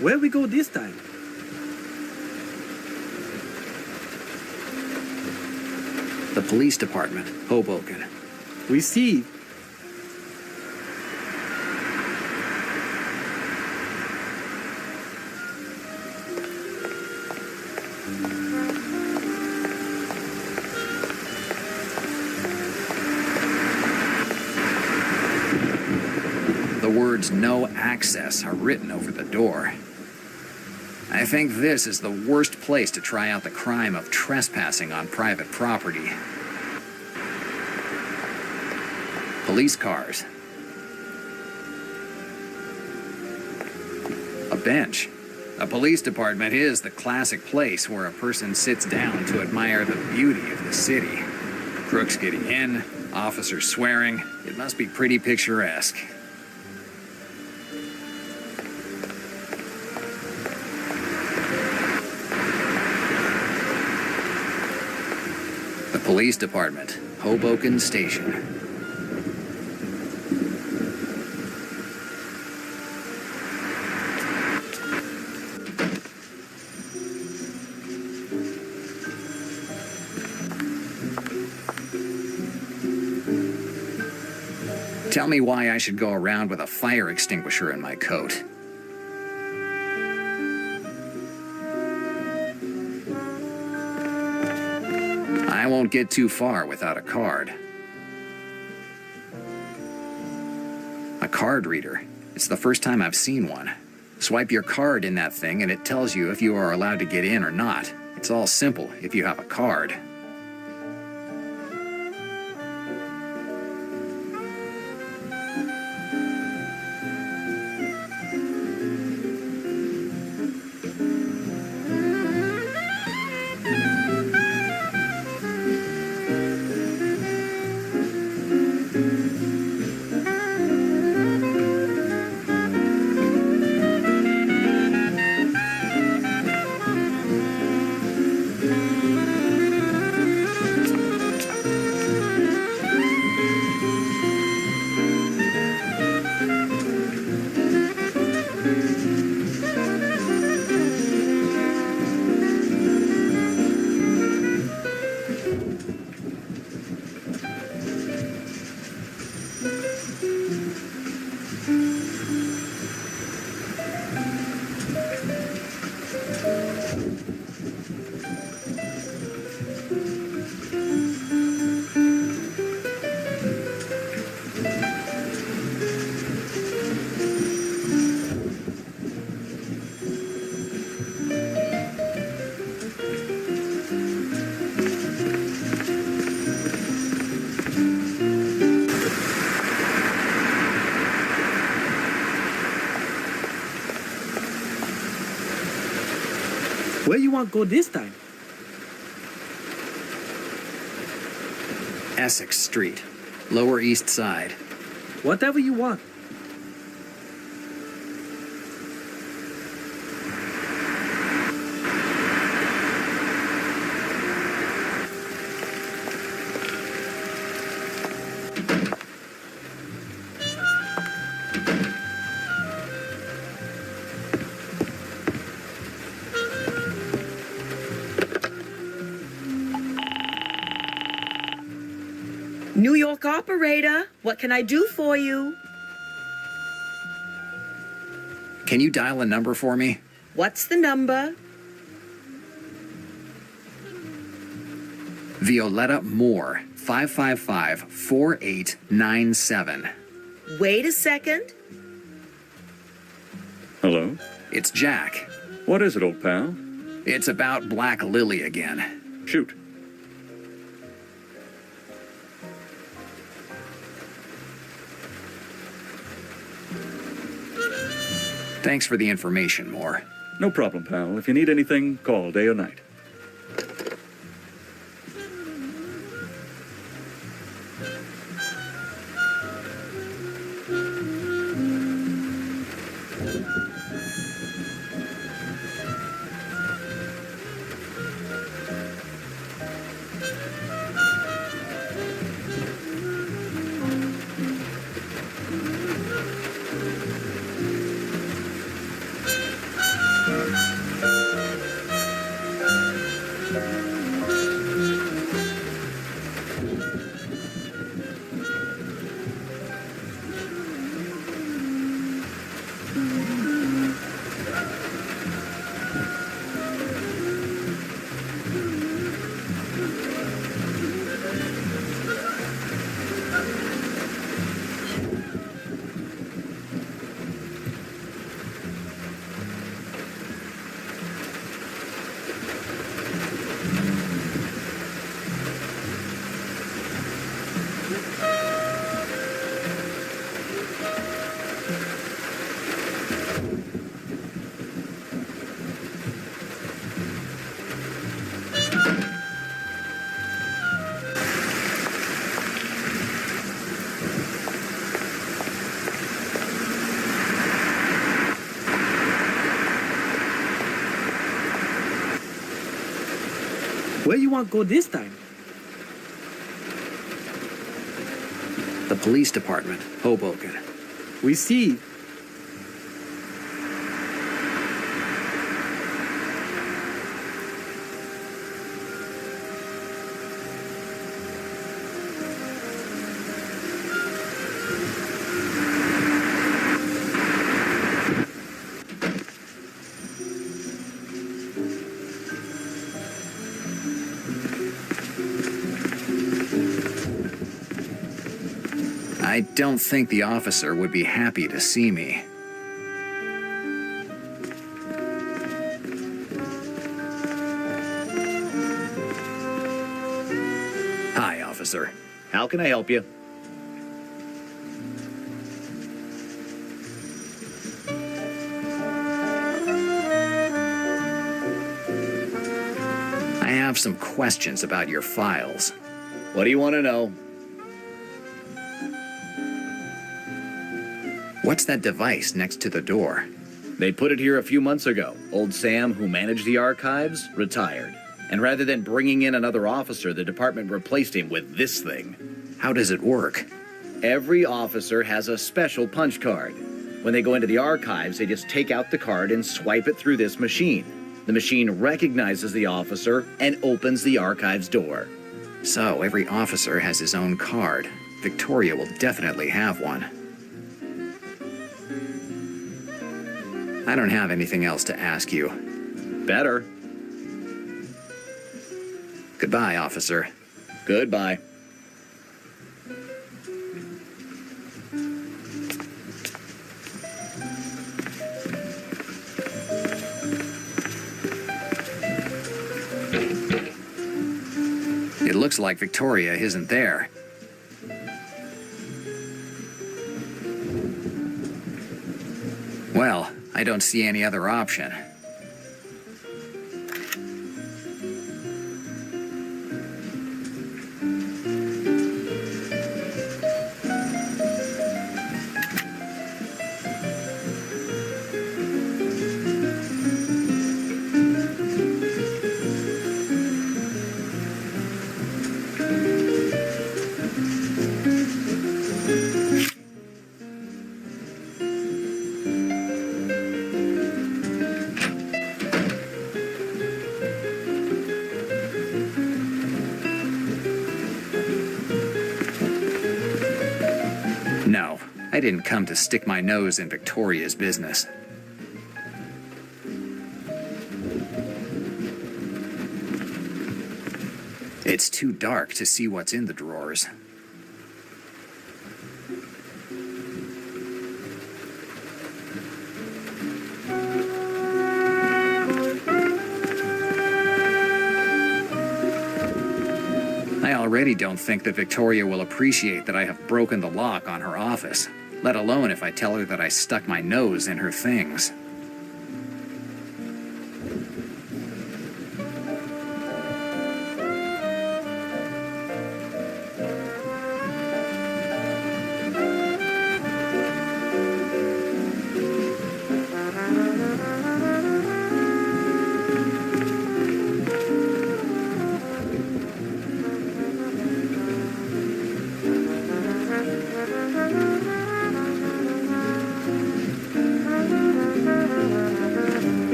Where we go this time? The police department, Hoboken. Receive. The words "no access" are written over the door. I think this is the worst place to try out the crime of trespassing on private property. Police cars. A bench. A police department is the classic place where a person sits down to admire the beauty of the city. Crooks getting in, officers swearing. It must be pretty picturesque. The police department, Hoboken Station. Tell me why I should go around with a fire extinguisher in my coat. I won't get too far without a card. A card reader. It's the first time I've seen one. Swipe your card in that thing and it tells you if you are allowed to get in or not. It's all simple if you have a card. Where you want to go this time? Essex Street, Lower East Side. Whatever you want. New York operator, what can I do for you? Can you dial a number for me? What's the number? Violetta Moore, 555-4897. Wait a second. Hello? It's Jack. What is it, old pal? It's about Black Lily again. Shoot. Thanks for the information, Moore. No problem, pal. If you need anything, call day or night. Where you want go this time? The police department, Hoboken. Receive. I don't think the officer would be happy to see me. Hi, officer. How can I help you? I have some questions about your files. What do you want to know? What's that device next to the door? They put it here a few months ago. Old Sam, who managed the archives, retired. And rather than bringing in another officer, the department replaced him with this thing. How does it work? Every officer has a special punch card. When they go into the archives, they just take out the card and swipe it through this machine. The machine recognizes the officer and opens the archives door. So, every officer has his own card. Victoria will definitely have one. I don't have anything else to ask you. Better. Goodbye, officer. Goodbye. It looks like Victoria isn't there. Well, I don't see any other option. No, I didn't come to stick my nose in Victoria's business. It's too dark to see what's in the drawers. I already don't think that Victoria will appreciate that I have broken the lock on her office, let alone if I tell her that I stuck my nose in her things.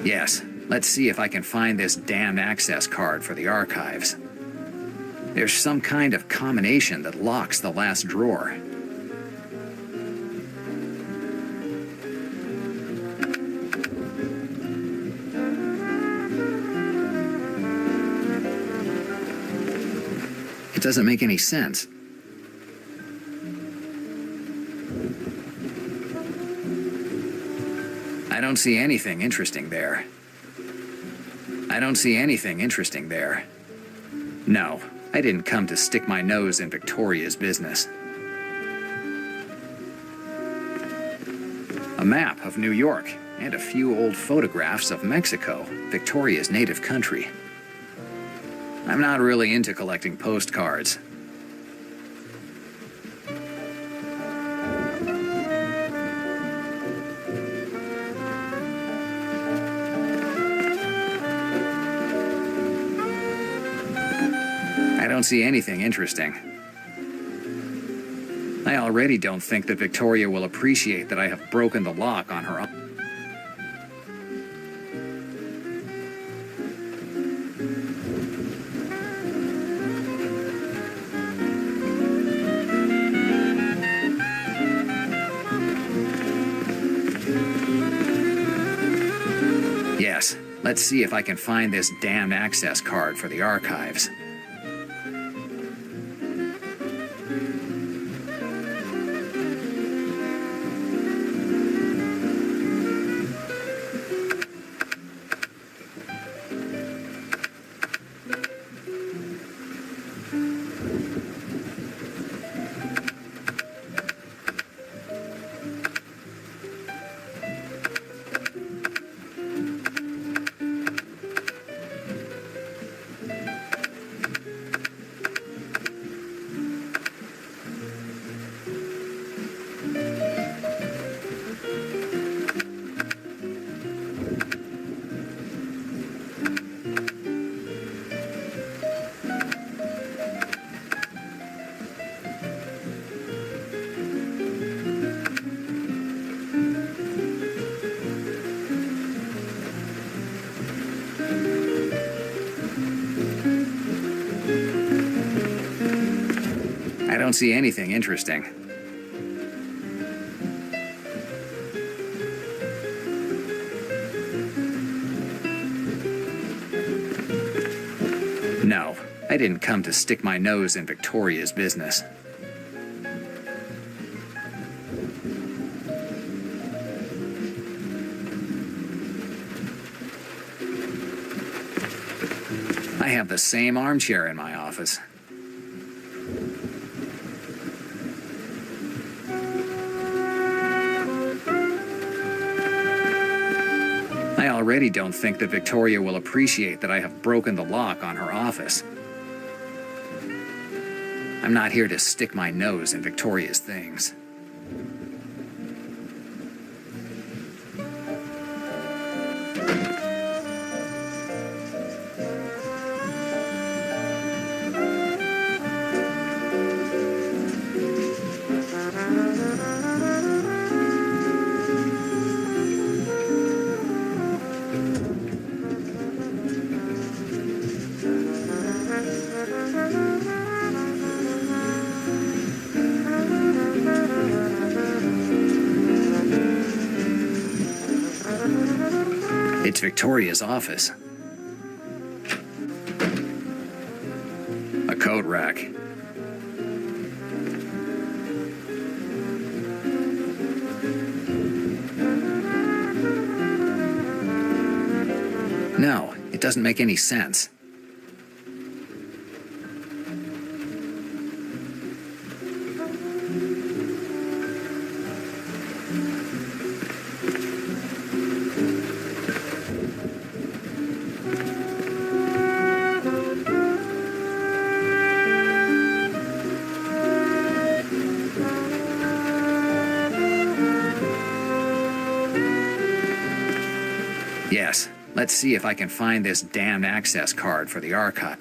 Yes, let's see if I can find this damned access card for the archives. There's some kind of combination that locks the last drawer. It doesn't make any sense. I don't see anything interesting there. I don't see anything interesting there. No, I didn't come to stick my nose in Victoria's business. A map of New York and a few old photographs of Mexico, Victoria's native country. I'm not really into collecting postcards. don't see anything interesting. I already don't think that Victoria will appreciate that I have broken the lock on her. Yes, let's see if I can find this damned access card for the archives. I don't see anything interesting. No, I didn't come to stick my nose in Victoria's business. I have the same armchair in my office. I already don't think that Victoria will appreciate that I have broken the lock on her office. I'm not here to stick my nose in Victoria's things. It's Victoria's office. A coat rack. No, it doesn't make any sense. Yes, let's see if I can find this damned access card for the archive.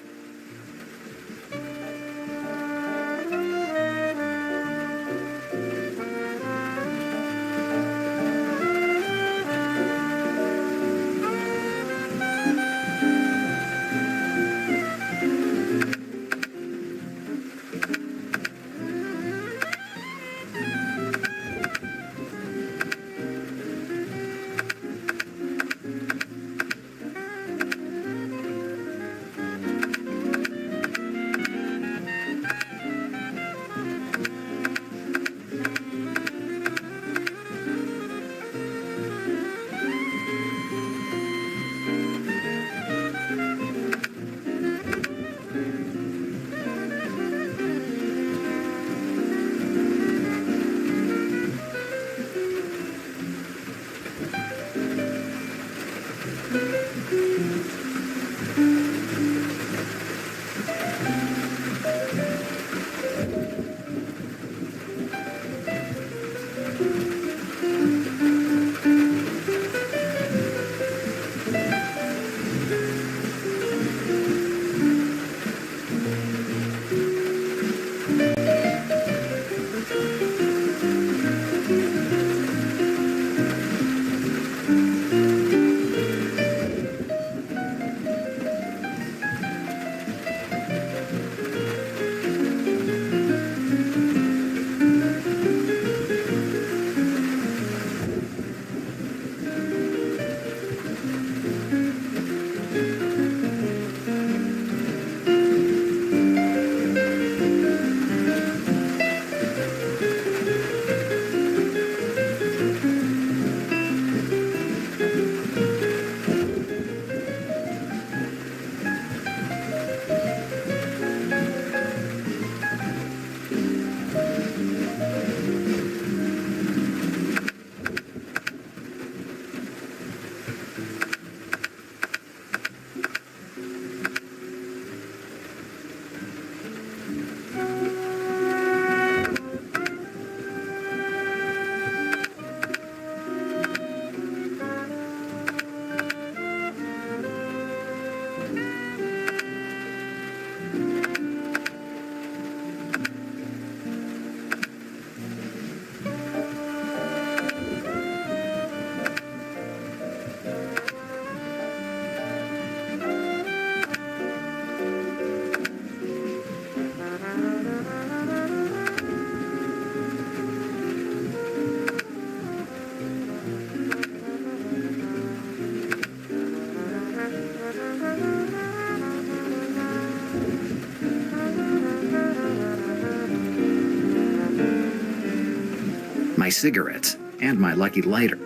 my cigarettes, and my lucky lighter.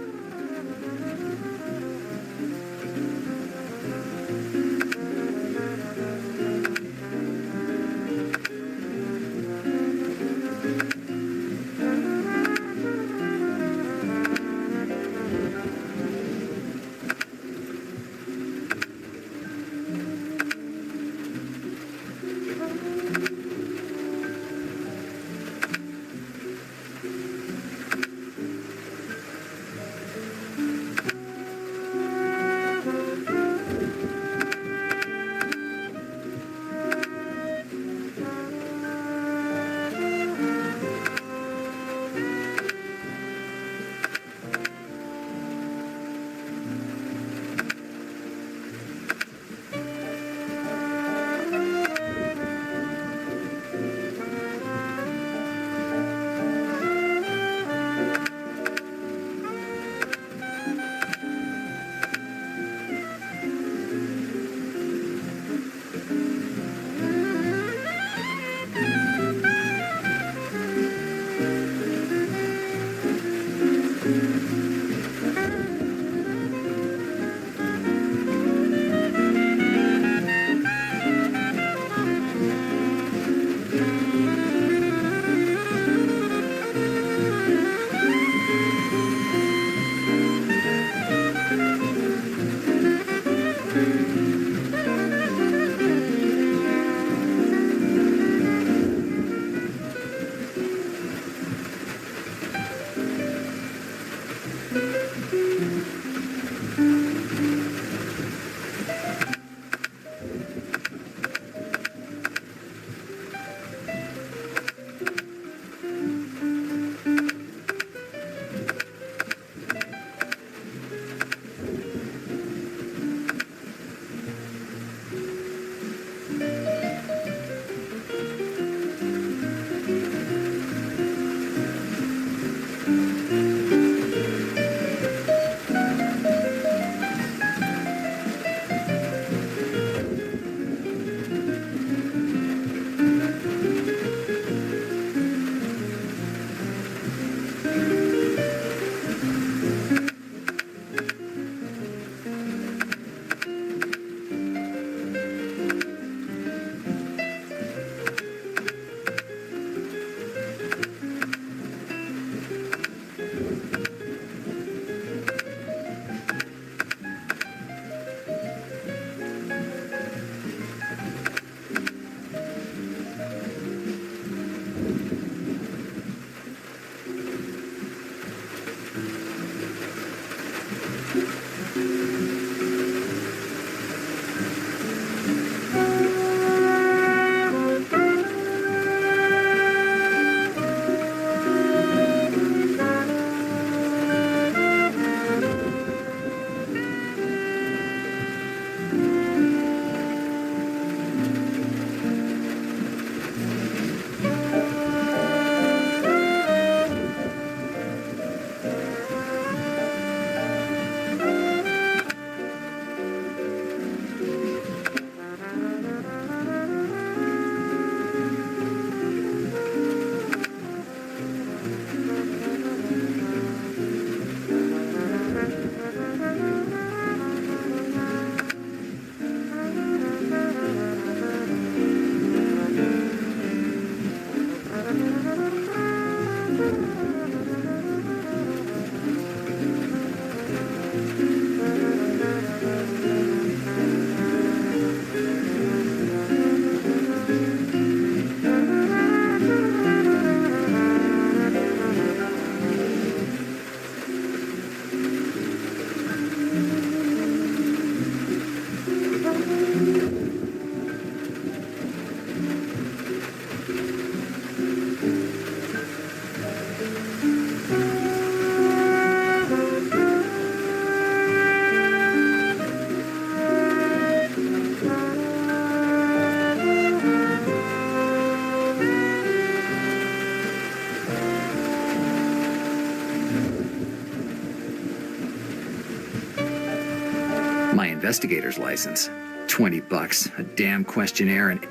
My investigator's license. $20, a damn questionnaire, and...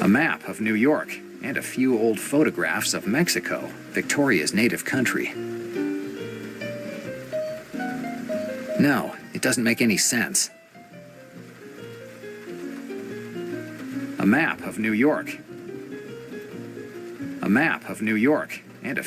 A map of New York, and a few old photographs of Mexico, Victoria's native country. No, it doesn't make any sense. A map of New York. A map of New York, and a...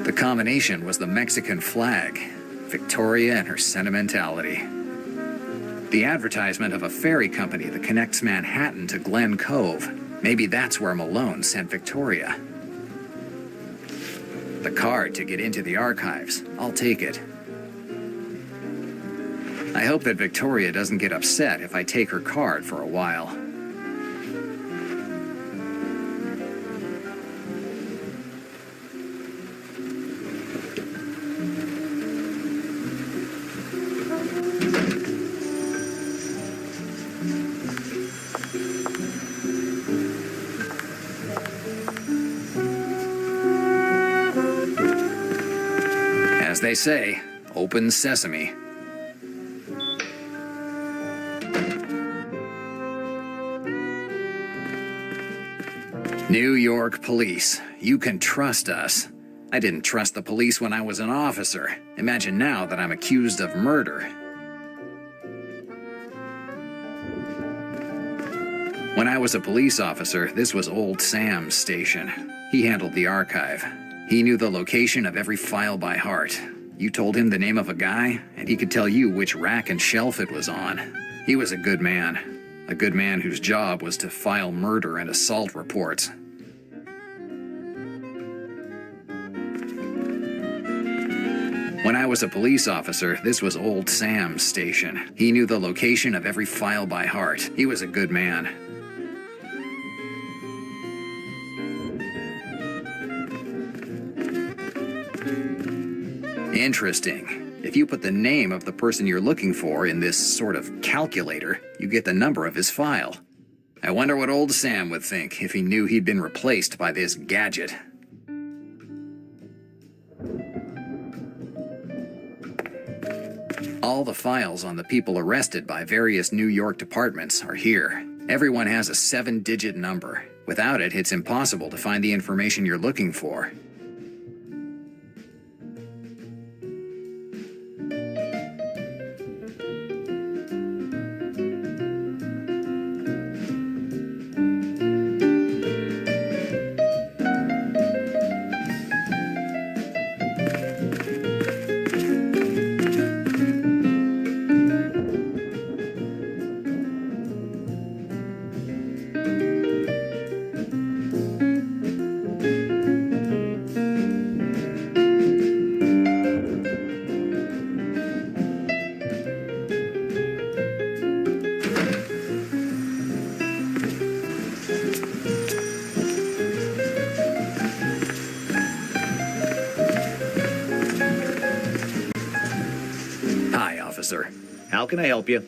The combination was the Mexican flag, Victoria and her sentimentality. The advertisement of a ferry company that connects Manhattan to Glen Cove. Maybe that's where Malone sent Victoria. The card to get into the archives. I'll take it. I hope that Victoria doesn't get upset if I take her card for a while. As they say, open sesame. New York police, you can trust us. I didn't trust the police when I was an officer. Imagine now that I'm accused of murder. When I was a police officer, this was Old Sam's station. He handled the archive. He knew the location of every file by heart. You told him the name of a guy, and he could tell you which rack and shelf it was on. He was a good man. A good man whose job was to file murder and assault reports. When I was a police officer, this was Old Sam's station. He knew the location of every file by heart. He was a good man. Interesting. If you put the name of the person you're looking for in this sort of calculator, you get the number of his file. I wonder what Old Sam would think if he knew he'd been replaced by this gadget. All the files on the people arrested by various New York departments are here. Everyone has a 7-digit number. Without it, it's impossible to find the information you're looking for. How can I help you?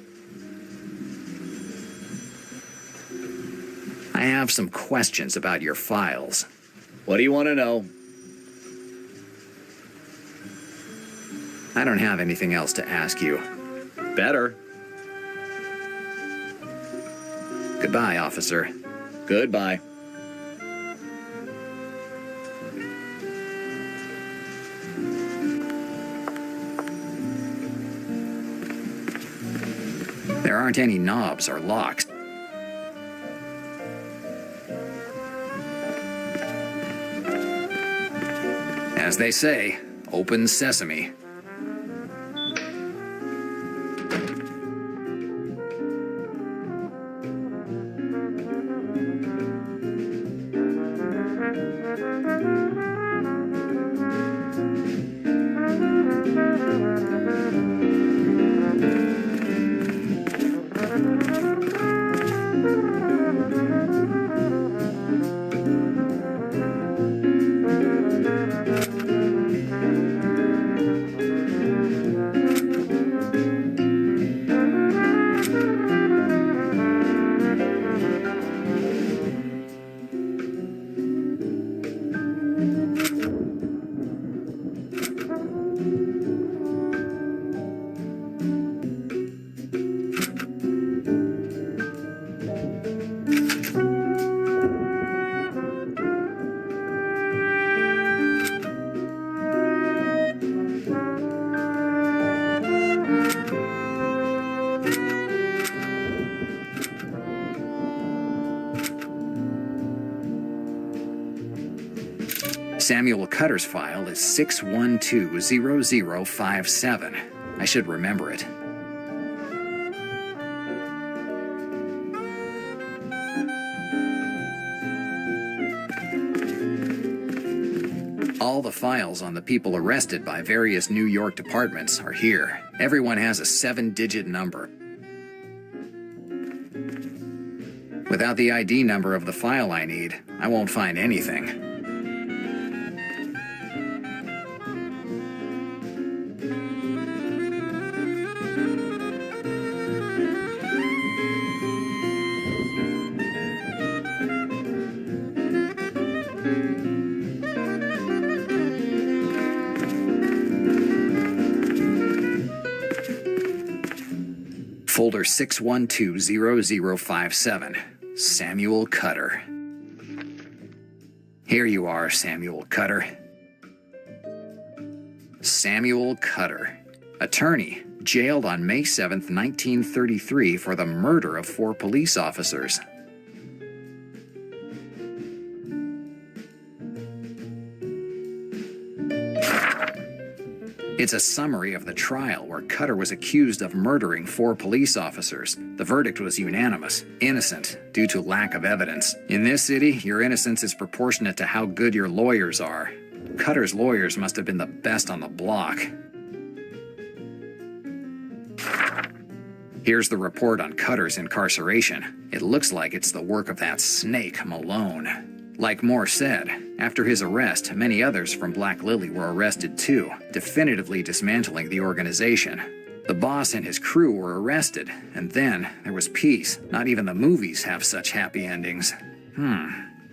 I have some questions about your files. What do you want to know? I don't have anything else to ask you. Better. Goodbye, officer. Goodbye. There aren't any knobs or locks. As they say, open sesame. Samuel Cutter's file is 6120057. I should remember it. All the files on the people arrested by various New York departments are here. Everyone has a 7-digit number. Without the ID number of the file I need, I won't find anything. Folder 6120057. Samuel Cutter. Here you are, Samuel Cutter. Samuel Cutter, attorney, jailed on May 7th, 1933 for the murder of 4 police officers. It's a summary of the trial where Cutter was accused of murdering 4 police officers. The verdict was unanimous, innocent, due to lack of evidence. In this city, your innocence is proportionate to how good your lawyers are. Cutter's lawyers must have been the best on the block. Here's the report on Cutter's incarceration. It looks like it's the work of that snake, Malone. Like Moore said, after his arrest, many others from Black Lily were arrested too, definitively dismantling the organization. The boss and his crew were arrested, and then there was peace. Not even the movies have such happy endings.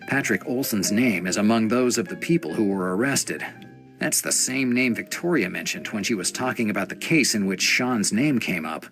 Patrick Olson's name is among those of the people who were arrested. That's the same name Victoria mentioned when she was talking about the case in which Sean's name came up.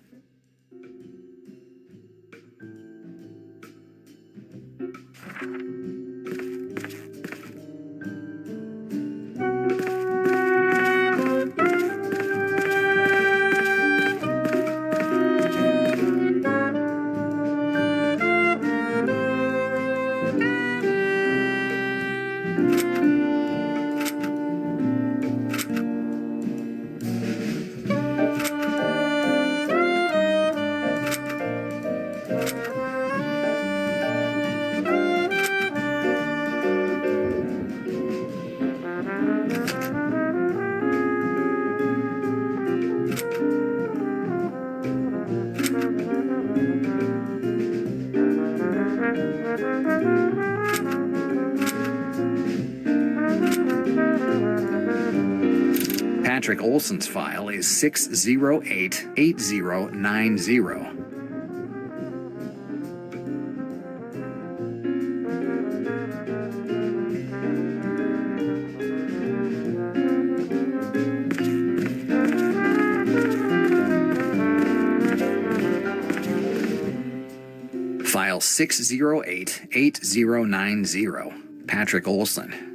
Patrick Olson's file is 6088090. File 6088090. Patrick Olson.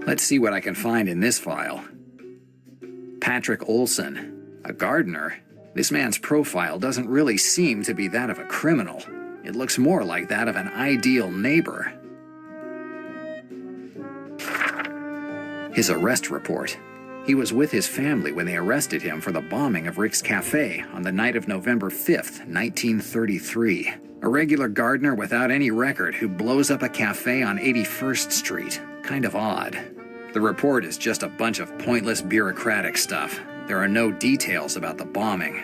Let's see what I can find in this file. Patrick Olson, a gardener. This man's profile doesn't really seem to be that of a criminal. It looks more like that of an ideal neighbor. His arrest report. He was with his family when they arrested him for the bombing of Rick's Cafe on the night of November 5th, 1933. A regular gardener without any record who blows up a cafe on 81st Street. Kind of odd. The report is just a bunch of pointless bureaucratic stuff. There are no details about the bombing.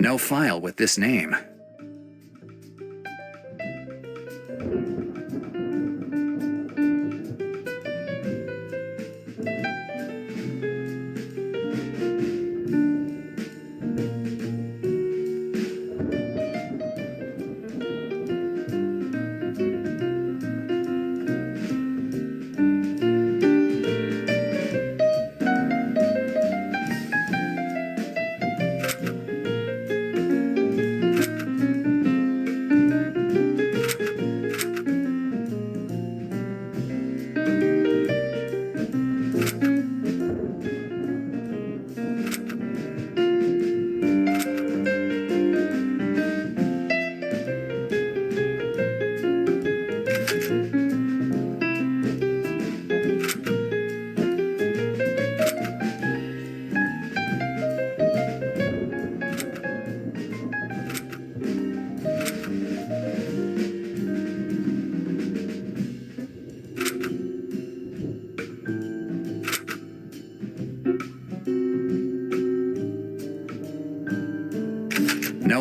No file with this name.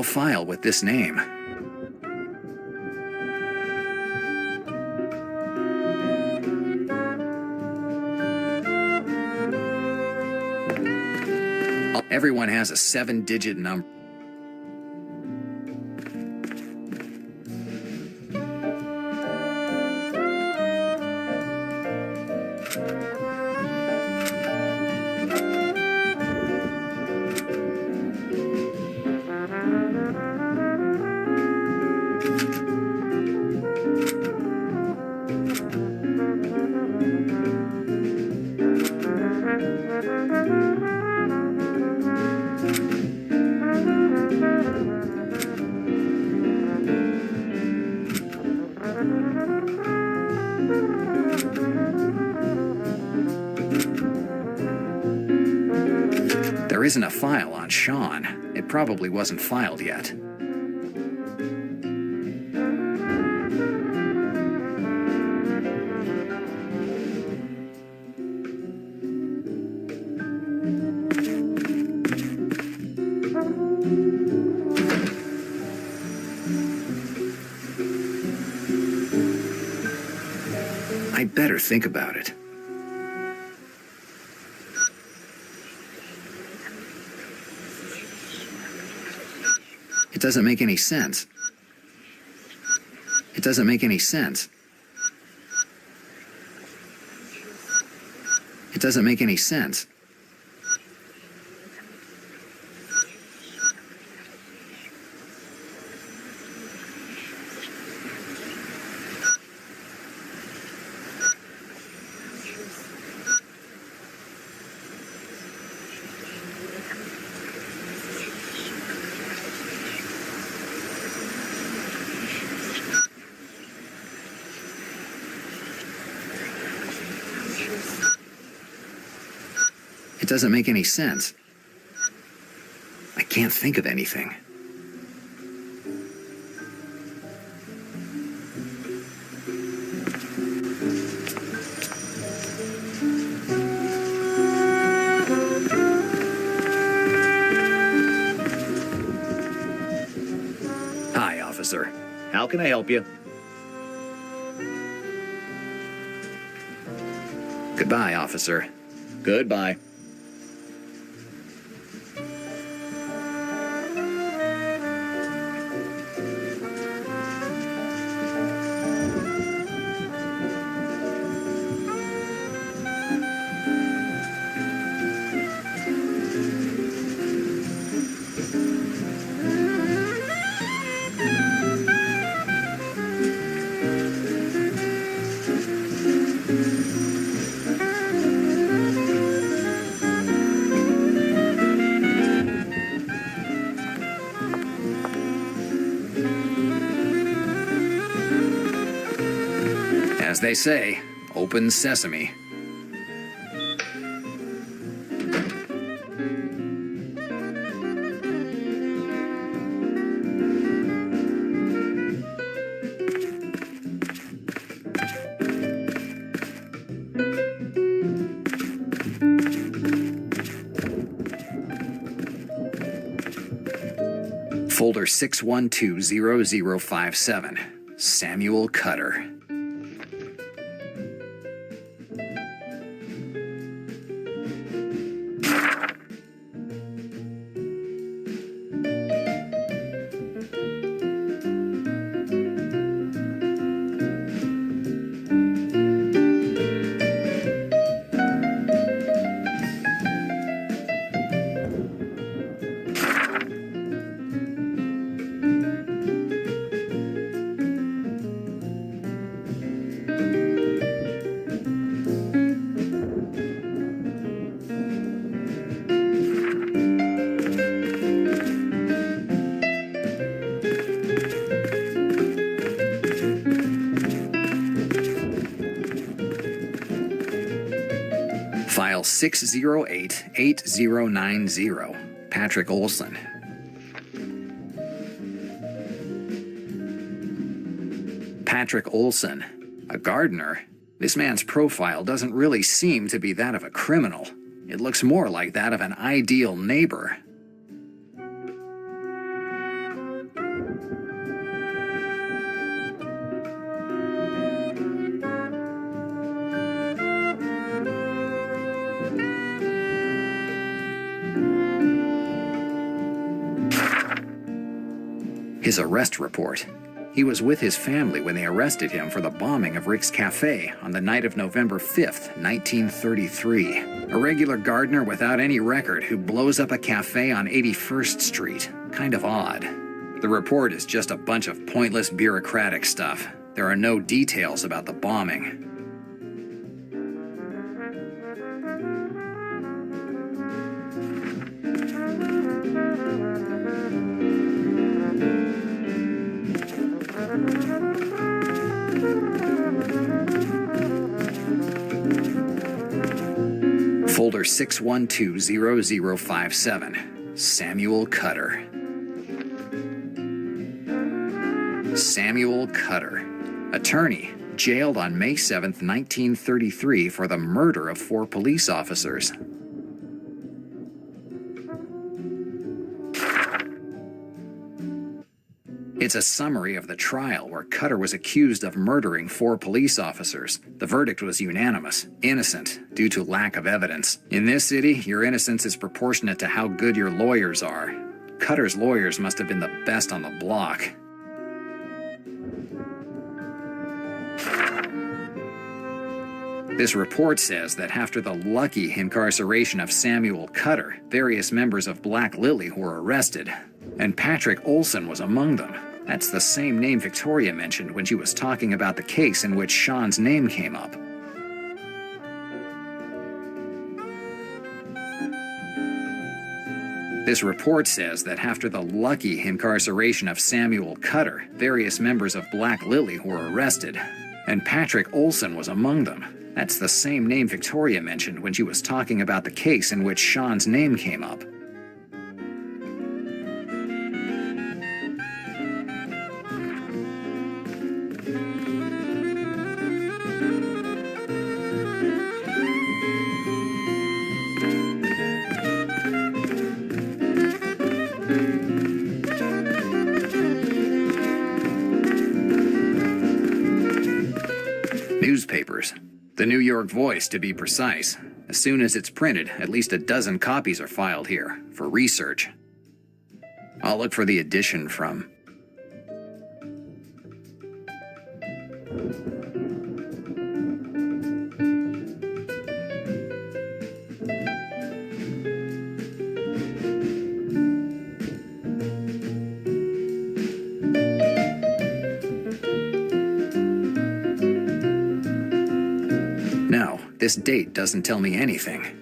no file with this name. Everyone has a 7-digit number. There isn't a file on Sean. It probably wasn't filed yet. I better think about it. It doesn't make any sense. It doesn't make any sense. It doesn't make any sense. It doesn't make any sense. I can't think of anything. Hi, officer. How can I help you? Goodbye, officer. Goodbye. As they say, open sesame. Folder 6120057. Samuel Cutter. File 6088090. Patrick Olson. Patrick Olson, a gardener. This man's profile doesn't really seem to be that of a criminal. It looks more like that of an ideal neighbor. His arrest report. He was with his family when they arrested him for the bombing of Rick's Cafe on the night of November 5th, 1933. A regular gardener without any record who blows up a cafe on 81st Street. Kind of odd. The report is just a bunch of pointless bureaucratic stuff. There are no details about the bombing. Folder 6120057. Samuel Cutter. Samuel Cutter. Attorney, jailed on May 7th, 1933 for the murder of 4 police officers. It's a summary of the trial where Cutter was accused of murdering 4 police officers. The verdict was unanimous, innocent, due to lack of evidence. In this city, your innocence is proportionate to how good your lawyers are. Cutter's lawyers must have been the best on the block. This report says that after the lucky incarceration of Samuel Cutter, various members of Black Lily were arrested, and Patrick Olson was among them. That's the same name Victoria mentioned when she was talking about the case in which Sean's name came up. This report says that after the lucky incarceration of Samuel Cutter, various members of Black Lily were arrested, and Patrick Olson was among them. That's the same name Victoria mentioned when she was talking about the case in which Sean's name came up. Newspapers. The New York Voice, to be precise. As soon as it's printed, at least a dozen copies are filed here, for research. I'll look for the edition from... No, this date doesn't tell me anything.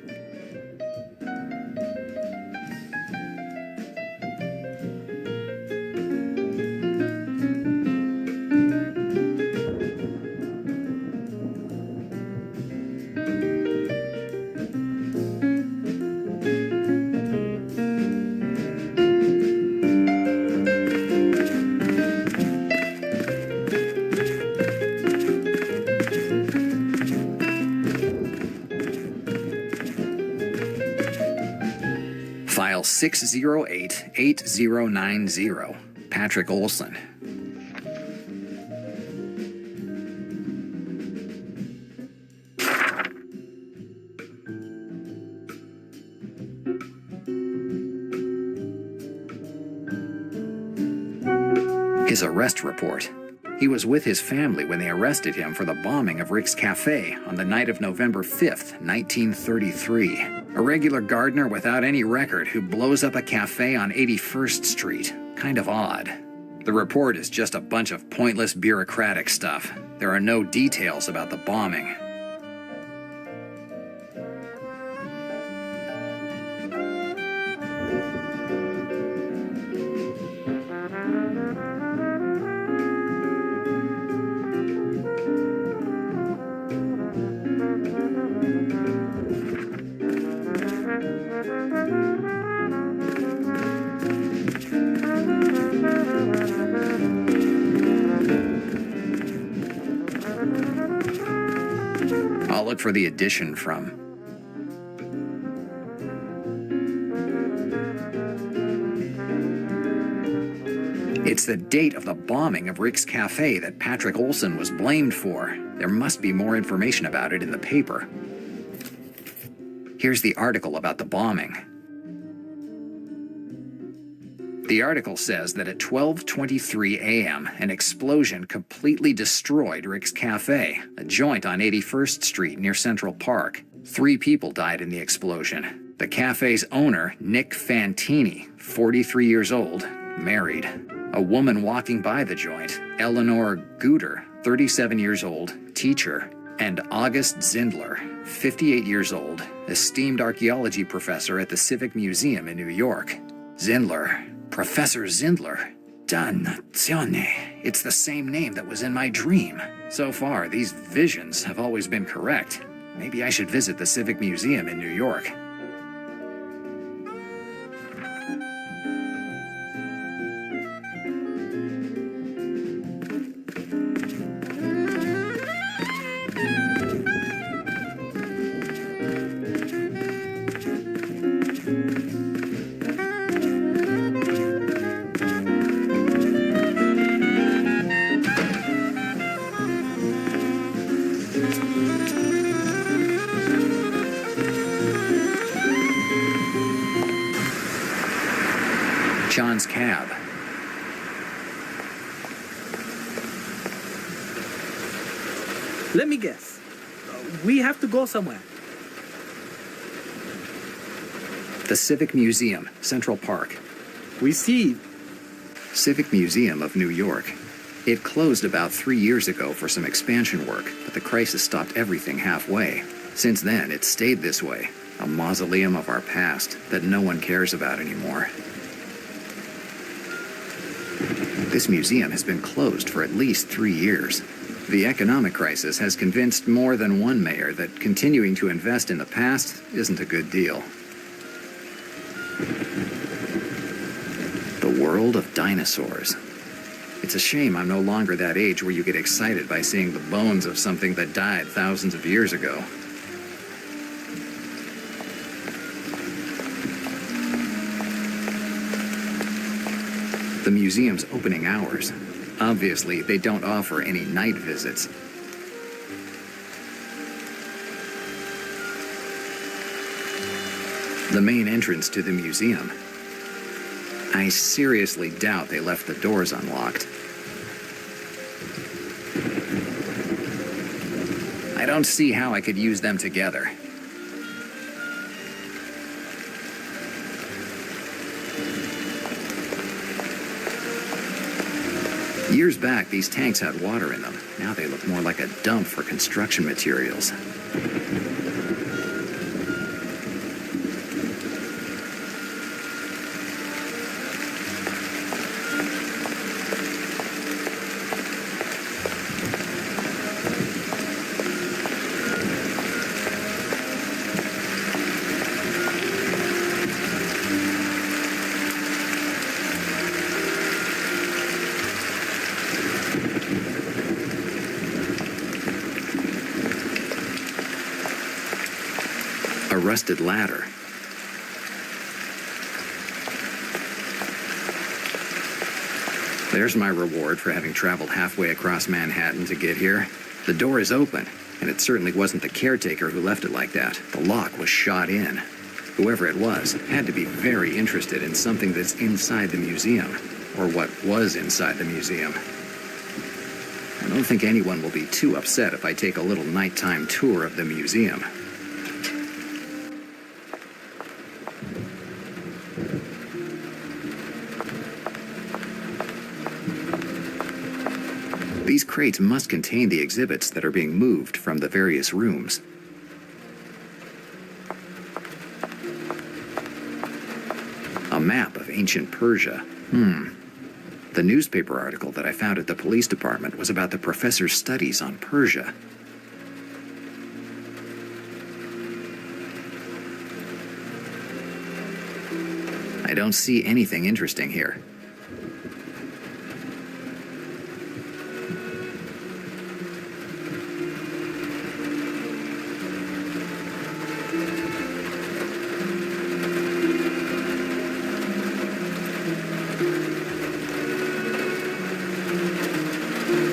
File 6088090, Patrick Olson. His arrest report. He was with his family when they arrested him for the bombing of Rick's Cafe on the night of November 5th, 1933. A regular gardener without any record who blows up a cafe on 81st Street. Kind of odd. The report is just a bunch of pointless bureaucratic stuff. There are no details about the bombing. I'll look for the edition from... It's the date of the bombing of Rick's Cafe that Patrick Olson was blamed for. There must be more information about it in the paper. Here's the article about the bombing. The article says that at 12:23 a.m., an explosion completely destroyed Rick's Cafe, a joint on 81st Street near Central Park. 3 people died in the explosion. The cafe's owner, Nick Fantini, 43 years old, married. A woman walking by the joint, Eleanor Guter, 37 years old, teacher. And August Zindler, 58 years old, esteemed archaeology professor at the Civic Museum in New York. Zindler. Professor Zindler. Dannazione. It's the same name that was in my dream. So far, these visions have always been correct. Maybe I should visit the Civic Museum in New York. John's cab. Let me guess. We have to go somewhere. The Civic Museum, Central Park. We see. Civic Museum of New York. It closed about 3 years ago for some expansion work, but the crisis stopped everything halfway. Since then, it's stayed this way, a mausoleum of our past that no one cares about anymore. This museum has been closed for at least 3 years. The economic crisis has convinced more than one mayor that continuing to invest in the past isn't a good deal. The world of dinosaurs. It's a shame I'm no longer that age where you get excited by seeing the bones of something that died thousands of years ago. The museum's opening hours. Obviously, they don't offer any night visits. The main entrance to the museum. I seriously doubt they left the doors unlocked. I don't see how I could use them together. Years back, these tanks had water in them. Now they look more like a dump for construction materials. A rusted ladder. There's my reward for having traveled halfway across Manhattan to get here. The door is open, and it certainly wasn't the caretaker who left it like that. The lock was shot in. Whoever it was had to be very interested in something that's inside the museum, or what was inside the museum. I don't think anyone will be too upset if I take a little nighttime tour of the museum. These crates must contain the exhibits that are being moved from the various rooms. A map of ancient Persia. The newspaper article that I found at the police department was about the professor's studies on Persia. I don't see anything interesting here.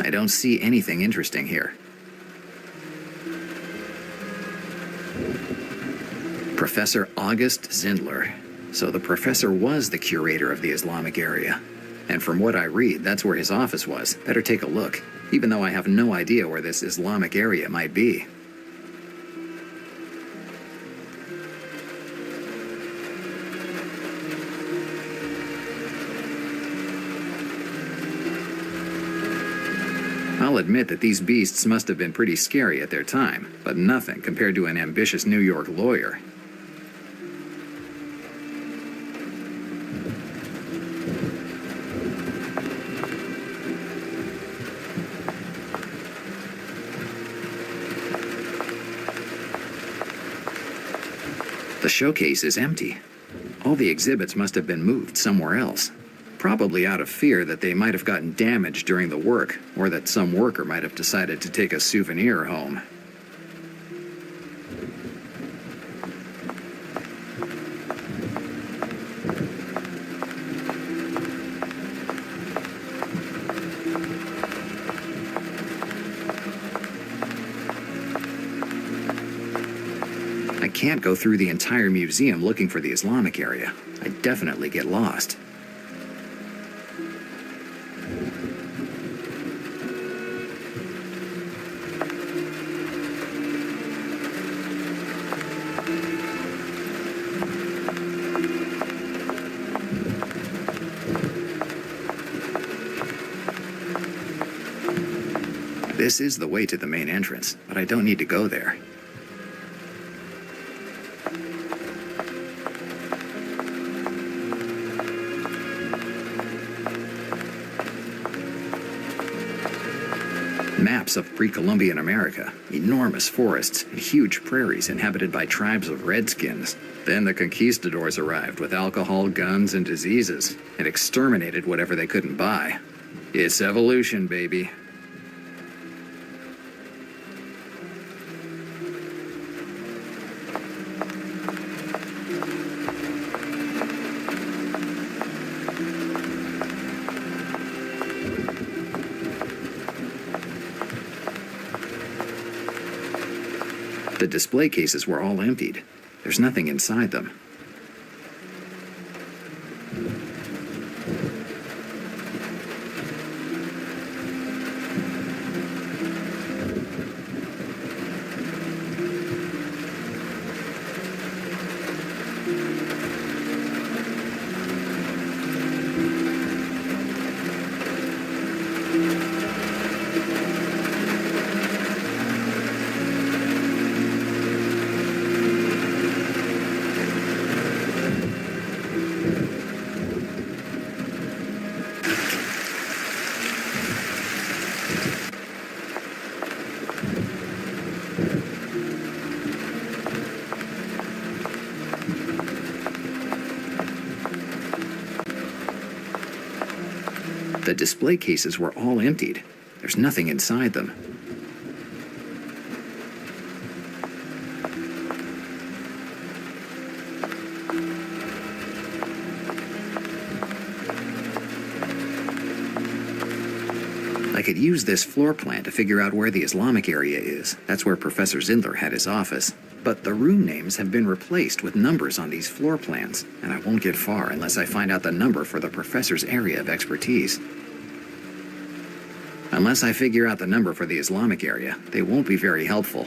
I don't see anything interesting here. Professor August Zindler. So the professor was the curator of the Islamic area. And from what I read, that's where his office was. Better take a look, even though I have no idea where this Islamic area might be. I'll admit that these beasts must have been pretty scary at their time, but nothing compared to an ambitious New York lawyer. The showcase is empty. All the exhibits must have been moved somewhere else. Probably out of fear that they might have gotten damaged during the work, or that some worker might have decided to take a souvenir home. I can't go through the entire museum looking for the Islamic area. I'd definitely get lost. This is the way to the main entrance, but I don't need to go there. Maps of pre-Columbian America, enormous forests, and huge prairies inhabited by tribes of redskins. Then the conquistadors arrived with alcohol, guns, and diseases, and exterminated whatever they couldn't buy. It's evolution, baby. The display cases were all emptied. There's nothing inside them. The display cases were all emptied. There's nothing inside them. I could use this floor plan to figure out where the Islamic area is. That's where Professor Zindler had his office. But the room names have been replaced with numbers on these floor plans, and I won't get far unless I find out the number for the professor's area of expertise. Unless I figure out the number for the Islamic area, they won't be very helpful.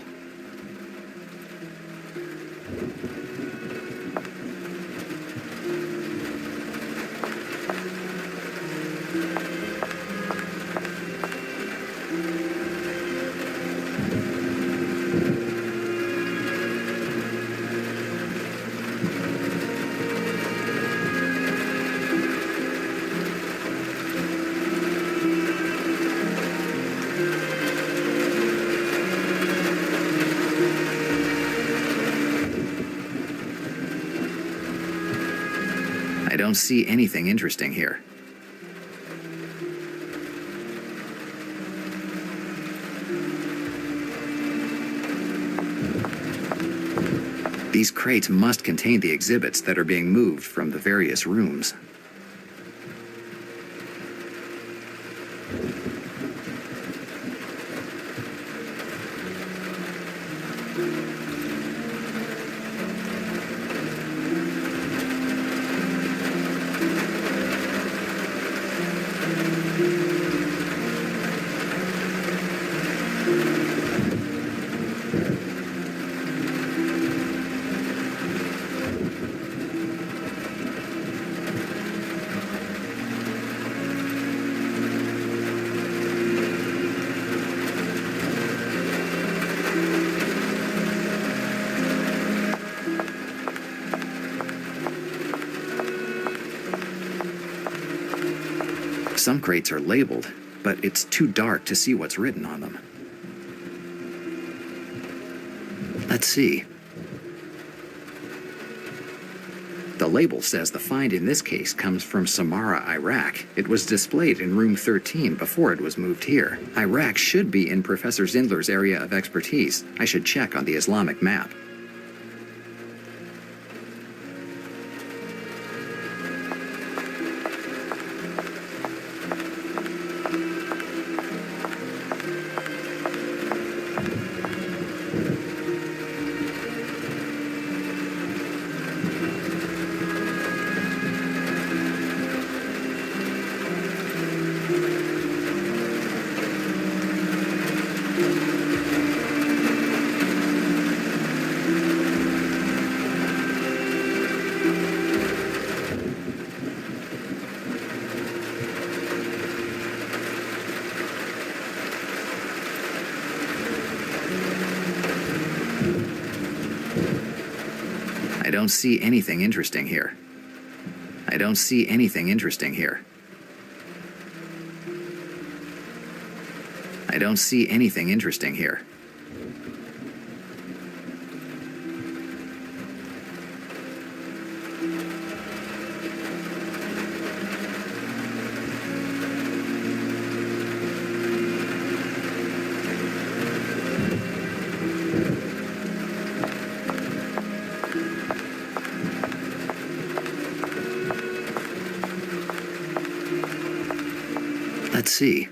I don't see anything interesting here. These crates must contain the exhibits that are being moved from the various rooms. Some crates are labeled, but it's too dark to see what's written on them. Let's see. The label says the find in this case comes from Samarra, Iraq. It was displayed in room 13 before it was moved here. Iraq should be in Professor Zindler's area of expertise. I should check on the Islamic map. I don't see anything interesting here. I don't see anything interesting here. I don't see anything interesting here. Let's see.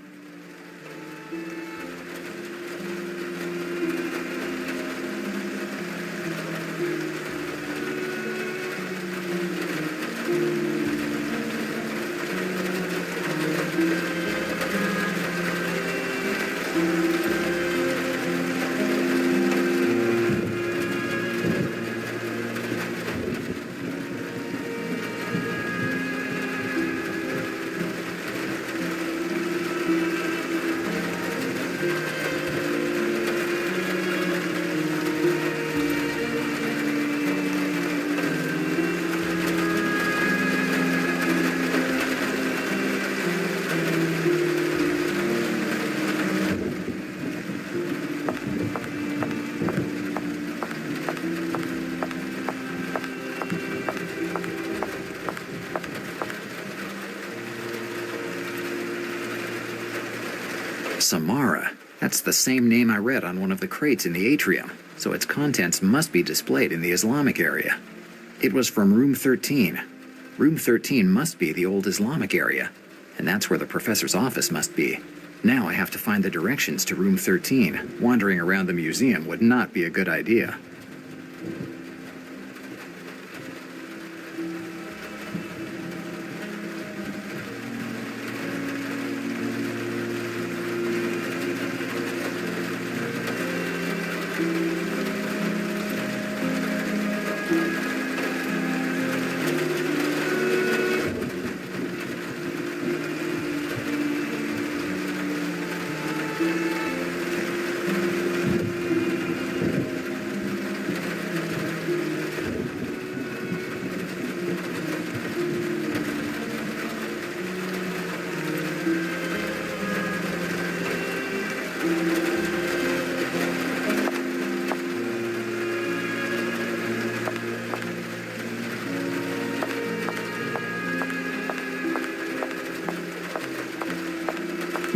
Samarra. That's the same name I read on one of the crates in the atrium, so its contents must be displayed in the Islamic area. It was from room 13. Room 13 must be the old Islamic area, and that's where the professor's office must be. Now I have to find the directions to room 13. Wandering around the museum would not be a good idea.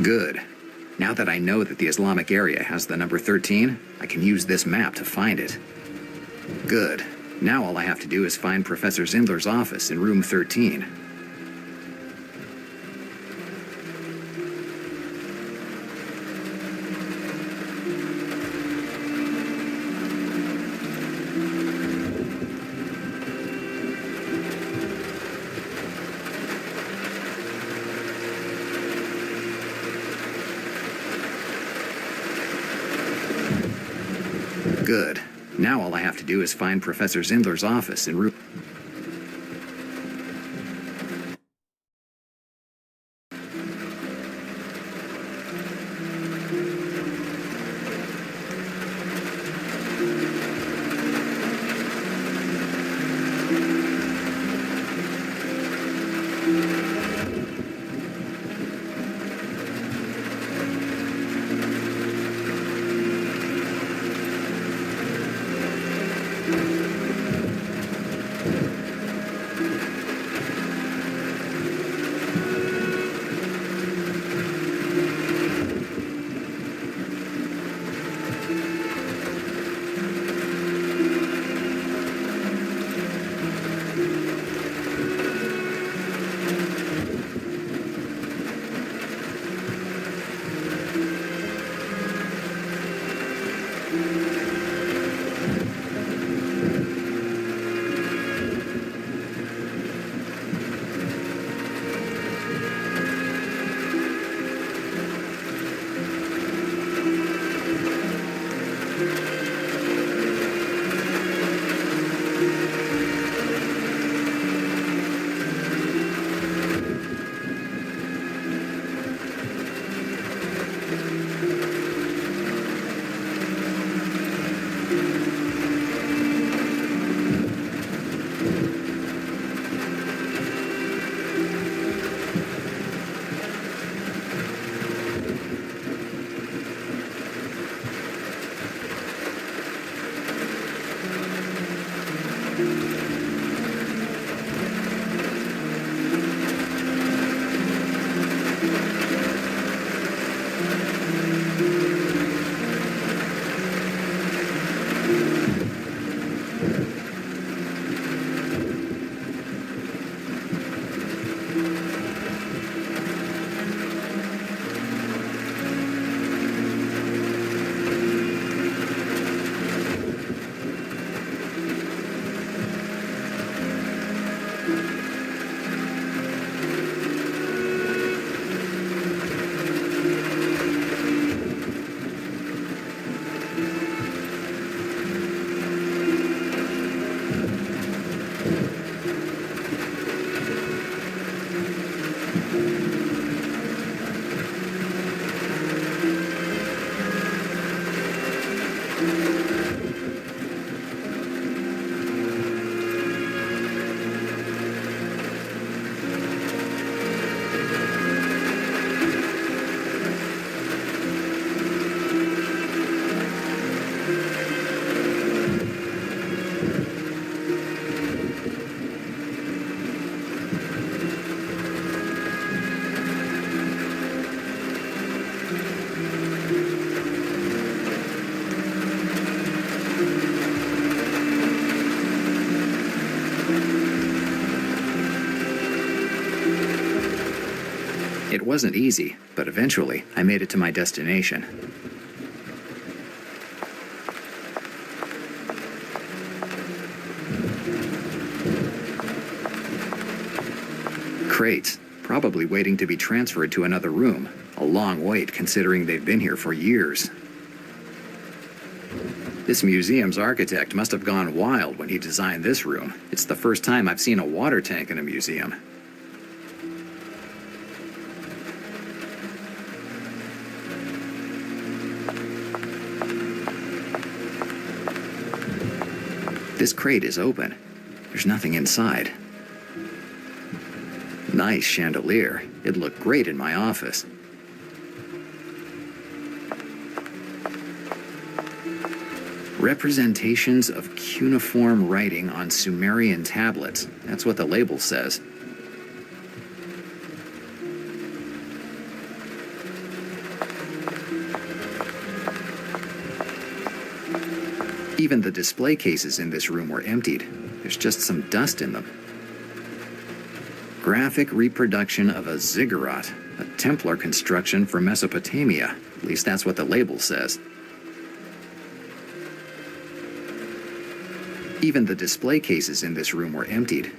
Good. Now that I know that the Islamic area has the number 13, I can use this map to find it. Good. Now all I have to do is find Professor Zindler's office in room 13. Good. Now all I have to do is find Professor Zindler's office in room... wasn't easy, but eventually I made it to my destination. Crates, probably waiting to be transferred to another room. A long wait considering they've been here for years. This museum's architect must have gone wild when he designed this room. It's the first time I've seen a water tank in a museum. This crate is open. There's nothing inside. Nice chandelier. It'd look great in my office. Representations of cuneiform writing on Sumerian tablets. That's what the label says. Even the display cases in this room were emptied. There's just some dust in them. Graphic reproduction of a ziggurat, a Templar construction from Mesopotamia. At least that's what the label says. Even the display cases in this room were emptied.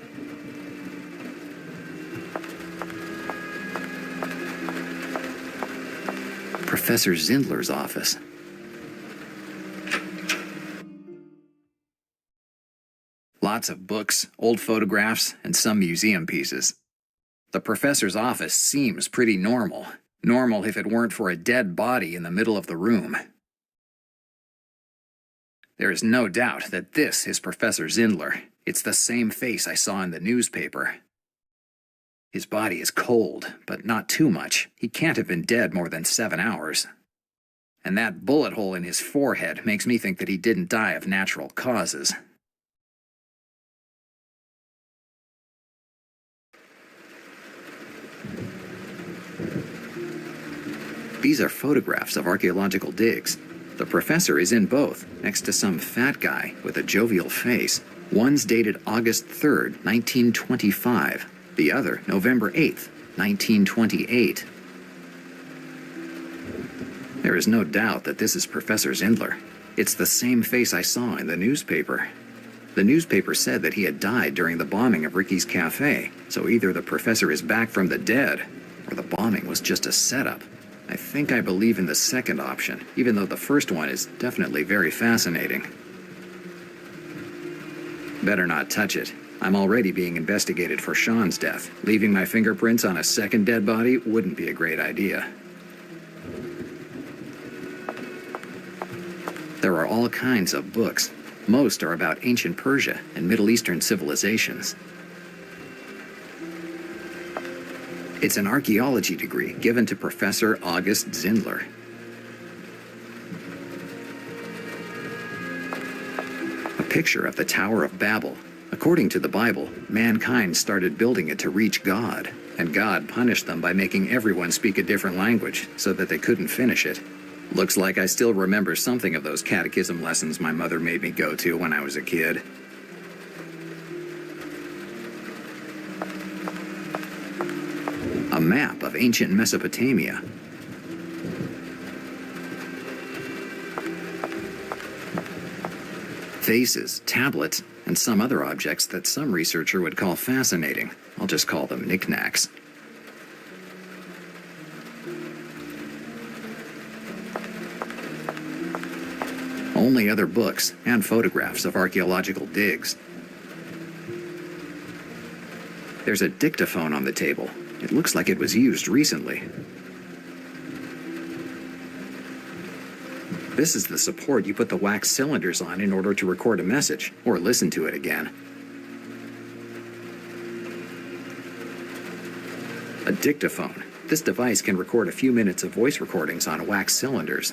Professor Zindler's office. Lots of books, old photographs, and some museum pieces. The professor's office seems pretty normal. Normal if it weren't for a dead body in the middle of the room. There is no doubt that this is Professor Zindler. It's the same face I saw in the newspaper. His body is cold, but not too much. He can't have been dead more than 7 hours. And that bullet hole in his forehead makes me think that he didn't die of natural causes. These are photographs of archaeological digs. The professor is in both, next to some fat guy with a jovial face. One's dated August 3rd, 1925. The other, November 8th, 1928. There is no doubt that this is Professor Zindler. It's the same face I saw in the newspaper. The newspaper said that he had died during the bombing of Ricky's Cafe, so either the professor is back from the dead, or the bombing was just a setup. I think I believe in the second option, even though the first one is definitely very fascinating. Better not touch it. I'm already being investigated for Sean's death. Leaving my fingerprints on a second dead body wouldn't be a great idea. There are all kinds of books. Most are about ancient Persia and Middle Eastern civilizations. It's an archaeology degree given to Professor August Zindler. A picture of the Tower of Babel. According to the Bible, mankind started building it to reach God, and God punished them by making everyone speak a different language so that they couldn't finish it. Looks like I still remember something of those catechism lessons my mother made me go to when I was a kid. A map of ancient Mesopotamia. Vases, tablets, and some other objects that some researcher would call fascinating. I'll just call them knickknacks. Only other books and photographs of archaeological digs. There's a dictaphone on the table. It looks like it was used recently. This is the support you put the wax cylinders on in order to record a message, or listen to it again. A dictaphone. This device can record a few minutes of voice recordings on wax cylinders.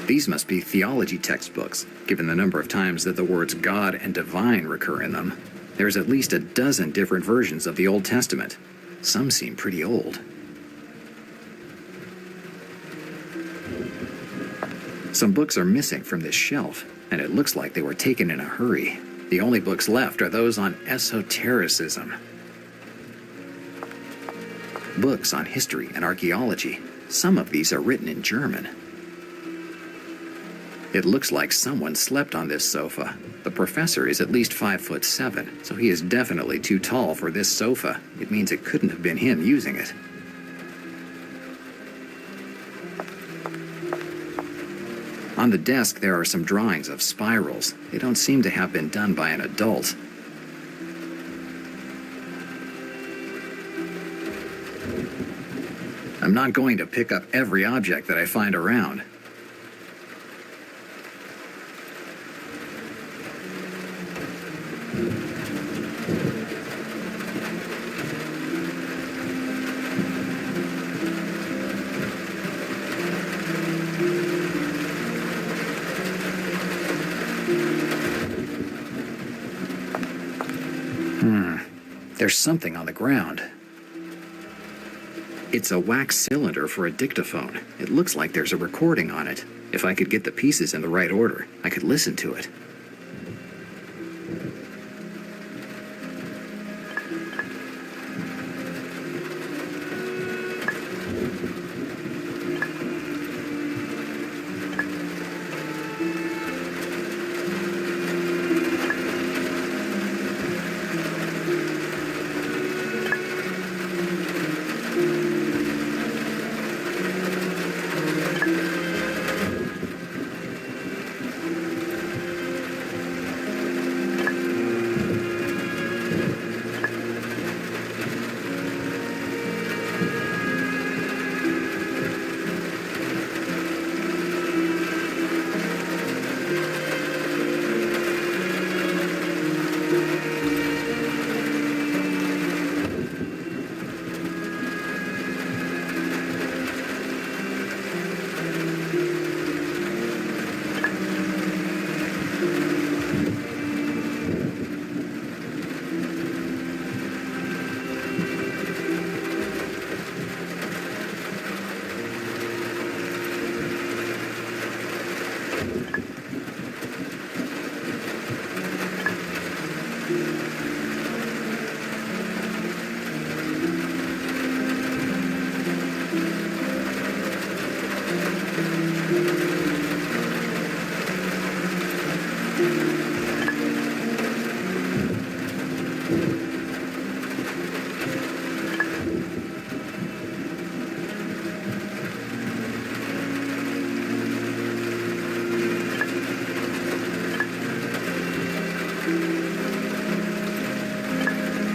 These must be theology textbooks, given the number of times that the words God and divine recur in them. There's at least a dozen different versions of the Old Testament. Some seem pretty old. Some books are missing from this shelf, and it looks like they were taken in a hurry. The only books left are those on esotericism. Books on history and archaeology. Some of these are written in German. It looks like someone slept on this sofa. The professor is at least 5'7", so he is definitely too tall for this sofa. It means it couldn't have been him using it. On the desk, there are some drawings of spirals. They don't seem to have been done by an adult. I'm not going to pick up every object that I find around. There's something on the ground. It's a wax cylinder for a dictaphone. It looks like there's a recording on it. If I could get the pieces in the right order, I could listen to it.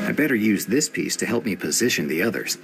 I better use this piece to help me position the others.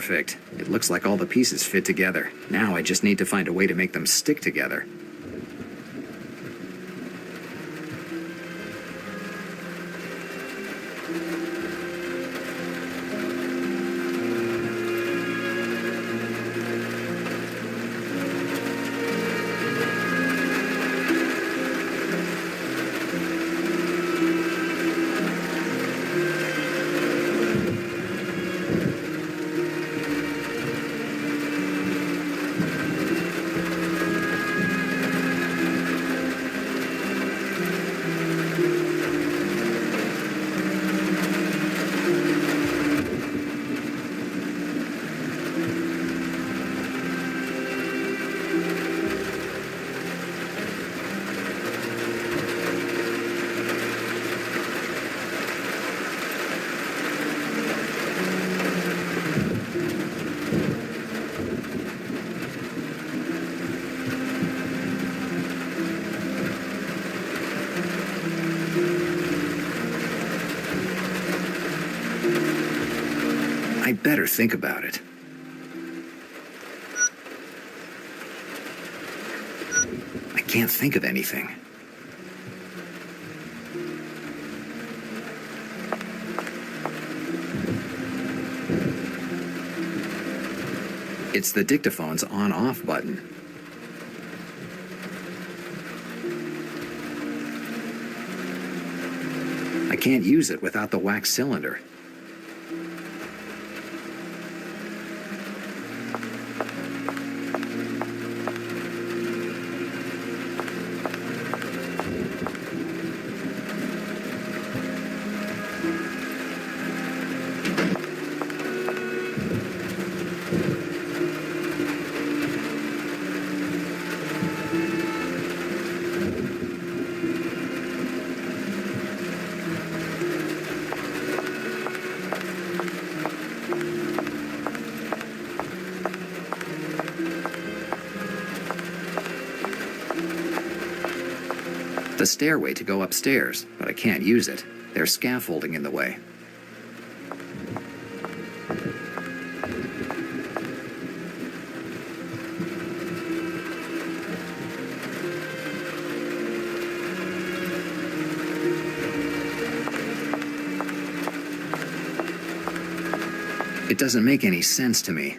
Perfect. It looks like all the pieces fit together. Now I just need to find a way to make them stick together. I'd better think about it. I can't think of anything. It's the dictaphone's on-off button. I can't use it without the wax cylinder. The stairway to go upstairs, but I can't use it. There's scaffolding in the way. It doesn't make any sense to me.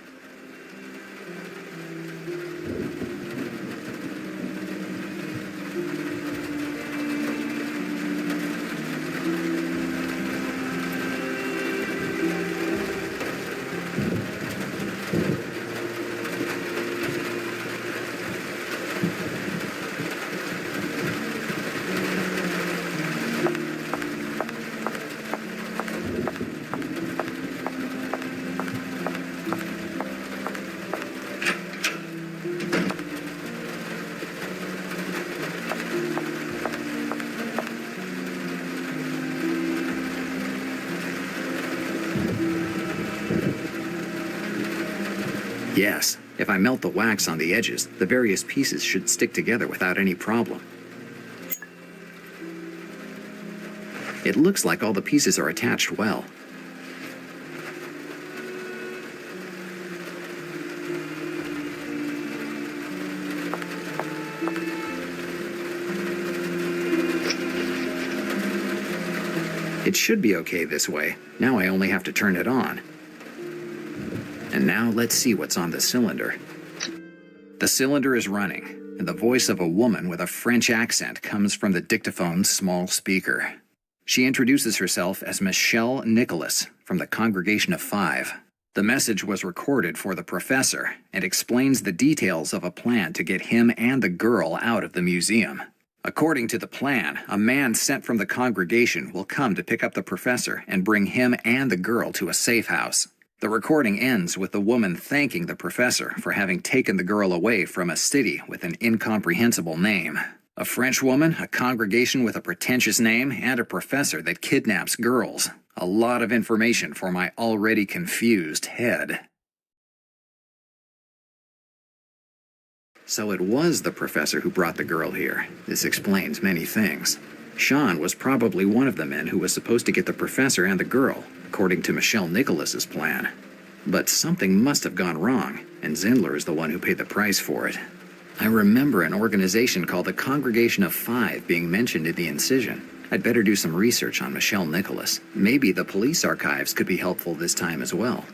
Yes, if I melt the wax on the edges, the various pieces should stick together without any problem. It looks like all the pieces are attached well. It should be okay this way. Now I only have to turn it on. And now let's see what's on the cylinder. The cylinder is running, and the voice of a woman with a French accent comes from the dictaphone's small speaker. She introduces herself as Michelle Nicholas from the Congregation of Five. The message was recorded for the professor and explains the details of a plan to get him and the girl out of the museum. According to the plan, a man sent from the congregation will come to pick up the professor and bring him and the girl to a safe house. The recording ends with the woman thanking the professor for having taken the girl away from a city with an incomprehensible name. A French woman, a congregation with a pretentious name, and a professor that kidnaps girls. A lot of information for my already confused head. So it was the professor who brought the girl here. This explains many things. Sean was probably one of the men who was supposed to get the professor and the girl, according to Michelle Nicholas's plan. But something must have gone wrong, and Zindler is the one who paid the price for it. I remember an organization called the Congregation of Five being mentioned in the incision. I'd better do some research on Michelle Nicholas. Maybe the police archives could be helpful this time as well.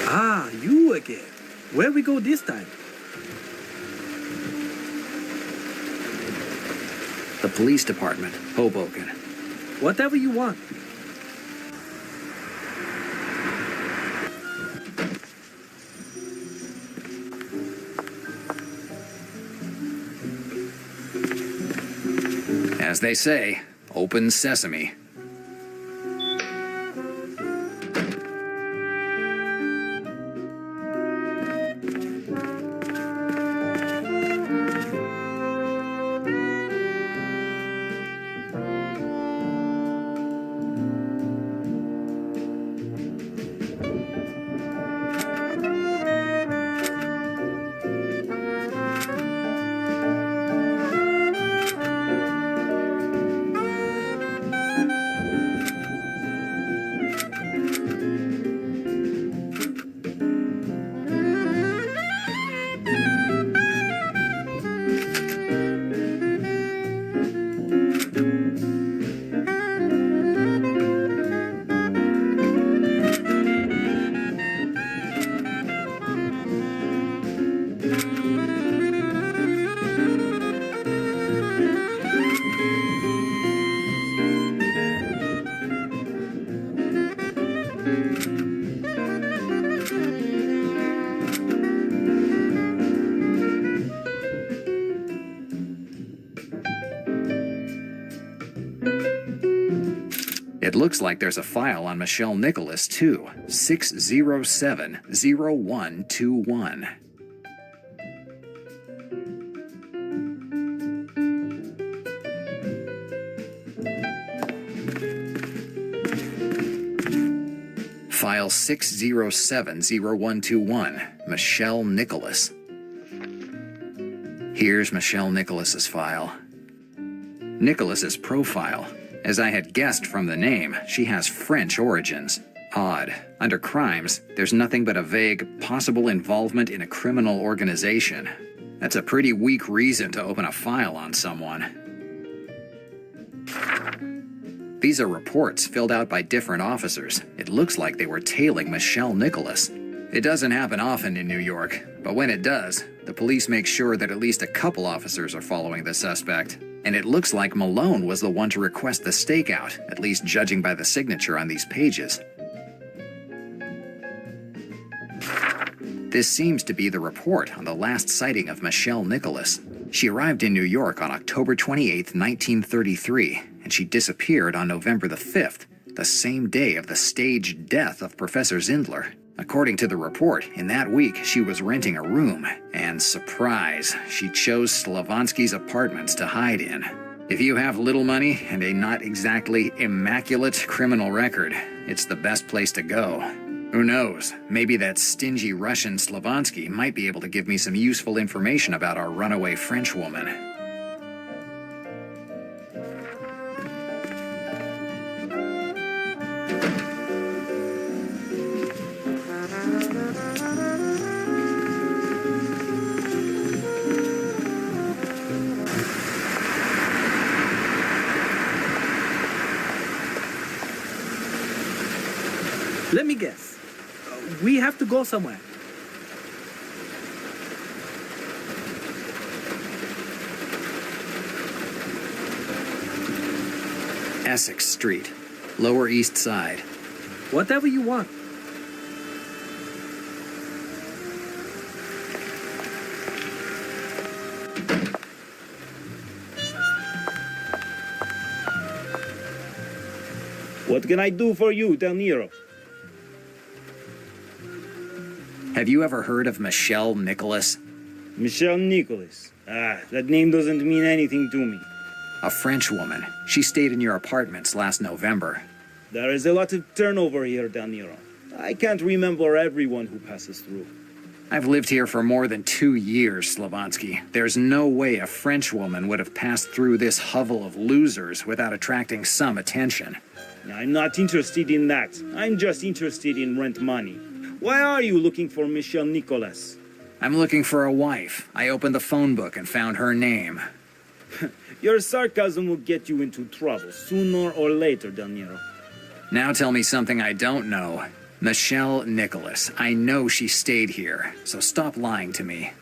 Ah, you again. Where we go this time? The police department, Hoboken. Whatever you want. As they say, open sesame. It looks like there's a file on Michelle Nicholas, too. 607-0121. File 607-0121, Michelle Nicholas. Here's Michelle Nicholas's file. Nicholas's profile. As I had guessed from the name, she has French origins. Odd. Under crimes, there's nothing but a vague, possible involvement in a criminal organization. That's a pretty weak reason to open a file on someone. These are reports filled out by different officers. It looks like they were tailing Michelle Nicholas. It doesn't happen often in New York, but when it does, the police make sure that at least a couple officers are following the suspect. And it looks like Malone was the one to request the stakeout, at least judging by the signature on these pages. This seems to be the report on the last sighting of Michelle Nicholas. She arrived in New York on October 28, 1933, and she disappeared on November the 5th, the same day of the staged death of Professor Zindler. According to the report, in that week, she was renting a room, and surprise, she chose Slavansky's apartments to hide in. If you have little money and a not exactly immaculate criminal record, it's the best place to go. Who knows, maybe that stingy Russian Slavansky might be able to give me some useful information about our runaway Frenchwoman. Let me guess. We have to go somewhere. Essex Street, Lower East Side. Whatever you want. What can I do for you, Del Nero? Have you ever heard of Michelle Nicholas? Michelle Nicholas. Ah, that name doesn't mean anything to me. A French woman. She stayed in your apartments last November. There is a lot of turnover here, Del Nero. I can't remember everyone who passes through. I've lived here for more than 2 years, Slavansky. There's no way a French woman would have passed through this hovel of losers without attracting some attention. I'm not interested in that. I'm just interested in rent money. Why are you looking for Michelle Nicholas? I'm looking for a wife. I opened the phone book and found her name. Your sarcasm will get you into trouble sooner or later, Del Nero. Now tell me something I don't know. Michelle Nicholas. I know she stayed here, so stop lying to me.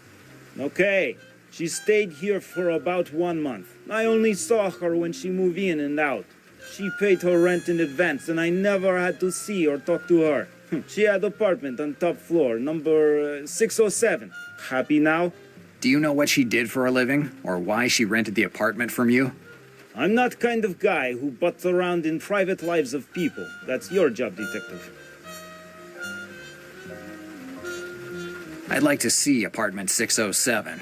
Okay. She stayed here for about 1 month. I only saw her when she moved in and out. She paid her rent in advance, and I never had to see or talk to her. She had apartment on top floor, number 607. Happy now? Do you know what she did for a living, or why she rented the apartment from you? I'm not kind of guy who butts around in private lives of people. That's your job, detective. I'd like to see apartment 607.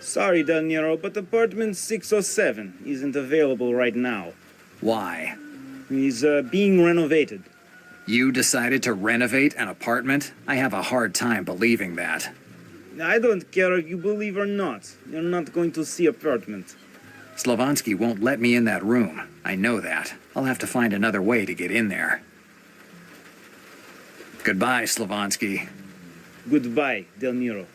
Sorry, Del Nero, but apartment 607 isn't available right now. Why? He's being renovated. You decided to renovate an apartment? I have a hard time believing that. I don't care if you believe or not. You're not going to see apartment. Slavansky won't let me in that room. I know that. I'll have to find another way to get in there. Goodbye, Slavansky. Goodbye, Del Nero.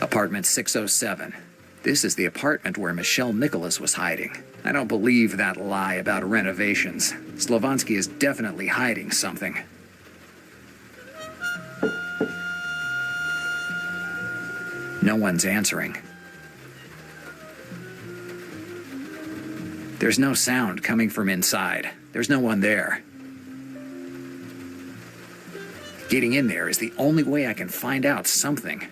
Apartment 607. This is the apartment where Michelle Nicholas was hiding. I don't believe that lie about renovations. Slavansky is definitely hiding something. No one's answering. There's no sound coming from inside. There's no one there. Getting in there is the only way I can find out something.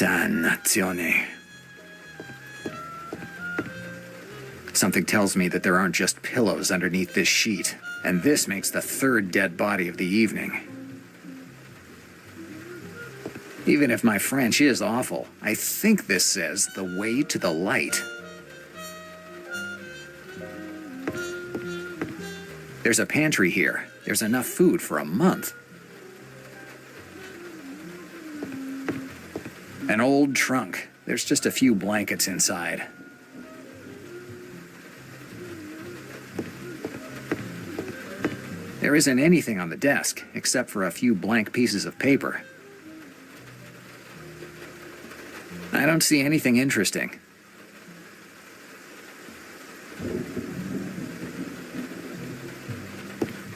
Dannazione. Something tells me that there aren't just pillows underneath this sheet, and this makes the third dead body of the evening. Even if my French is awful, I think this says the way to the light. There's a pantry here. There's enough food for a month. An old trunk. There's just a few blankets inside. There isn't anything on the desk, except for a few blank pieces of paper. I don't see anything interesting.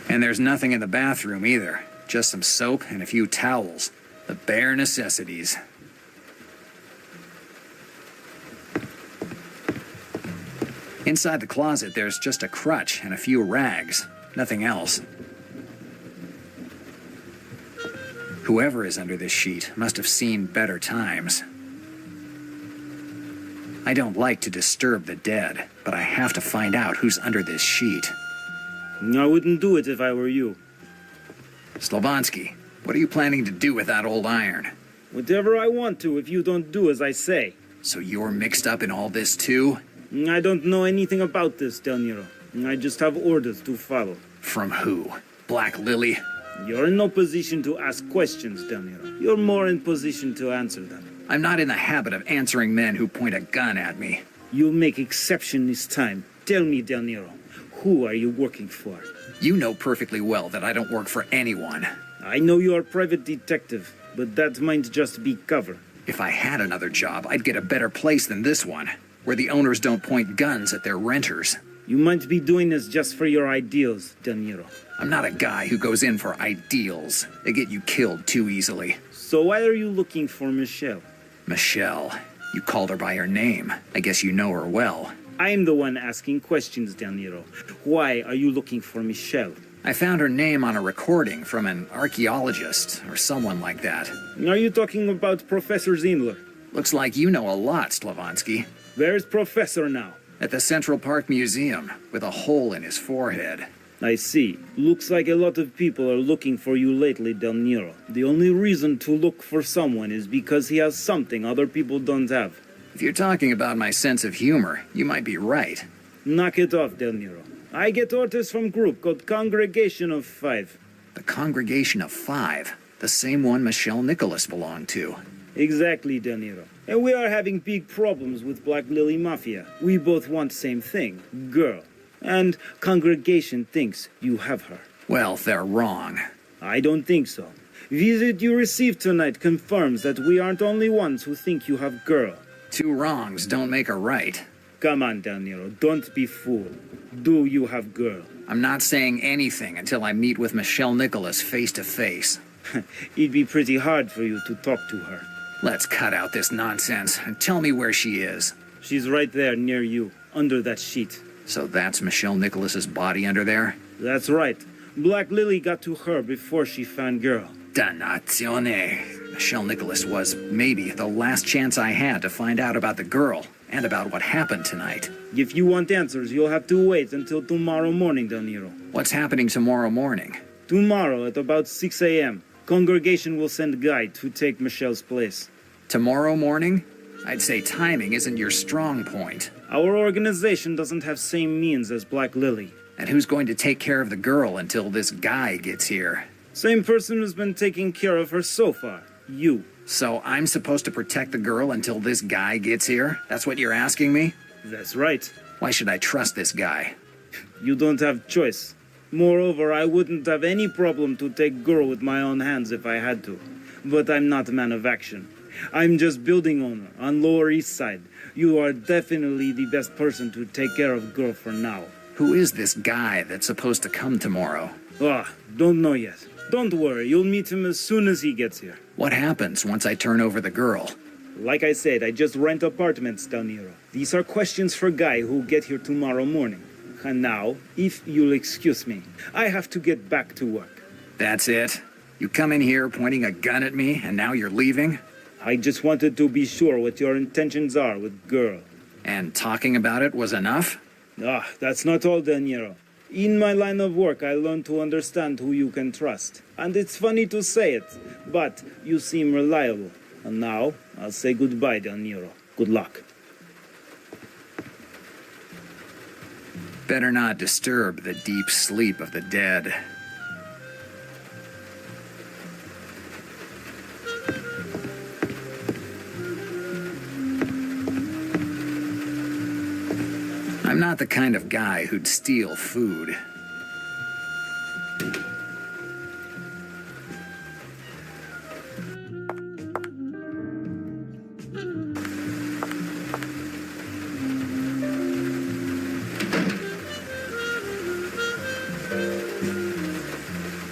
And there's nothing in the bathroom either. Just some soap and a few towels. The bare necessities. Inside the closet, there's just a crutch and a few rags. Nothing else. Whoever is under this sheet must have seen better times. I don't like to disturb the dead, but I have to find out who's under this sheet. I wouldn't do it if I were you. Slavansky, what are you planning to do with that old iron? Whatever I want to if you don't do as I say. So you're mixed up in all this too? I don't know anything about this, Del Nero. I just have orders to follow. From who? Black Lily? You're in no position to ask questions, Del Nero. You're more in position to answer them. I'm not in the habit of answering men who point a gun at me. You'll make exception this time. Tell me, Del Nero, who are you working for? You know perfectly well that I don't work for anyone. I know you're a private detective, but that might just be cover. If I had another job, I'd get a better place than this one, where the owners don't point guns at their renters. You might be doing this just for your ideals, Del Nero. I'm not a guy who goes in for ideals. They get you killed too easily. So why are you looking for Michelle? Michelle. You called her by her name. I guess you know her well. I'm the one asking questions, Del Nero. Why are you looking for Michelle? I found her name on a recording from an archaeologist or someone like that. Are you talking about Professor Zindler? Looks like you know a lot, Slavonsky. Where's Professor now? At the Central Park Museum, with a hole in his forehead. I see. Looks like a lot of people are looking for you lately, Del Nero. The only reason to look for someone is because he has something other people don't have. If you're talking about my sense of humor, you might be right. Knock it off, Del Nero. I get orders from group called Congregation of Five. The Congregation of Five, the same one Michelle Nicholas belonged to. Exactly, Del Nero. And we are having big problems with Black Lily Mafia. We both want same thing, girl. And Congregation thinks you have her. Well, they're wrong. I don't think so. Visit you received tonight confirms that we aren't only ones who think you have girl. Two wrongs don't make a right. Come on, Del Nero, don't be fooled. Do you have girl? I'm not saying anything until I meet with Michelle Nicholas face to face. It'd be pretty hard for you to talk to her. Let's cut out this nonsense and tell me where she is. She's right there near you, under that sheet. So that's Michelle Nicholas's body under there? That's right. Black Lily got to her before she found girl. Dannazione. Michelle Nicholas was maybe the last chance I had to find out about the girl and about what happened tonight. If you want answers, you'll have to wait until tomorrow morning, Del Nero. What's happening tomorrow morning? Tomorrow at about 6 a.m., Congregation will send a guide to take Michelle's place. Tomorrow morning? I'd say timing isn't your strong point. Our organization doesn't have same means as Black Lily. And who's going to take care of the girl until this guy gets here? Same person who's been taking care of her so far. You. So I'm supposed to protect the girl until this guy gets here? That's what you're asking me? That's right. Why should I trust this guy? You don't have choice. Moreover, I wouldn't have any problem to take girl with my own hands if I had to. But I'm not a man of action. I'm just building owner on Lower East Side. You are definitely the best person to take care of girl for now. Who is this guy that's supposed to come tomorrow? Don't know yet. Don't worry, you'll meet him as soon as he gets here. What happens once I turn over the girl? Like I said, I just rent apartments down here. These are questions for guy who'll get here tomorrow morning. And now, if you'll excuse me, I have to get back to work. That's it? You come in here pointing a gun at me, and now you're leaving? I just wanted to be sure what your intentions are with girl. And talking about it was enough? That's not all, Del Nero. In my line of work, I learned to understand who you can trust. And it's funny to say it, but you seem reliable. And now, I'll say goodbye, Del Nero. Good luck. Better not disturb the deep sleep of the dead. I'm not the kind of guy who'd steal food.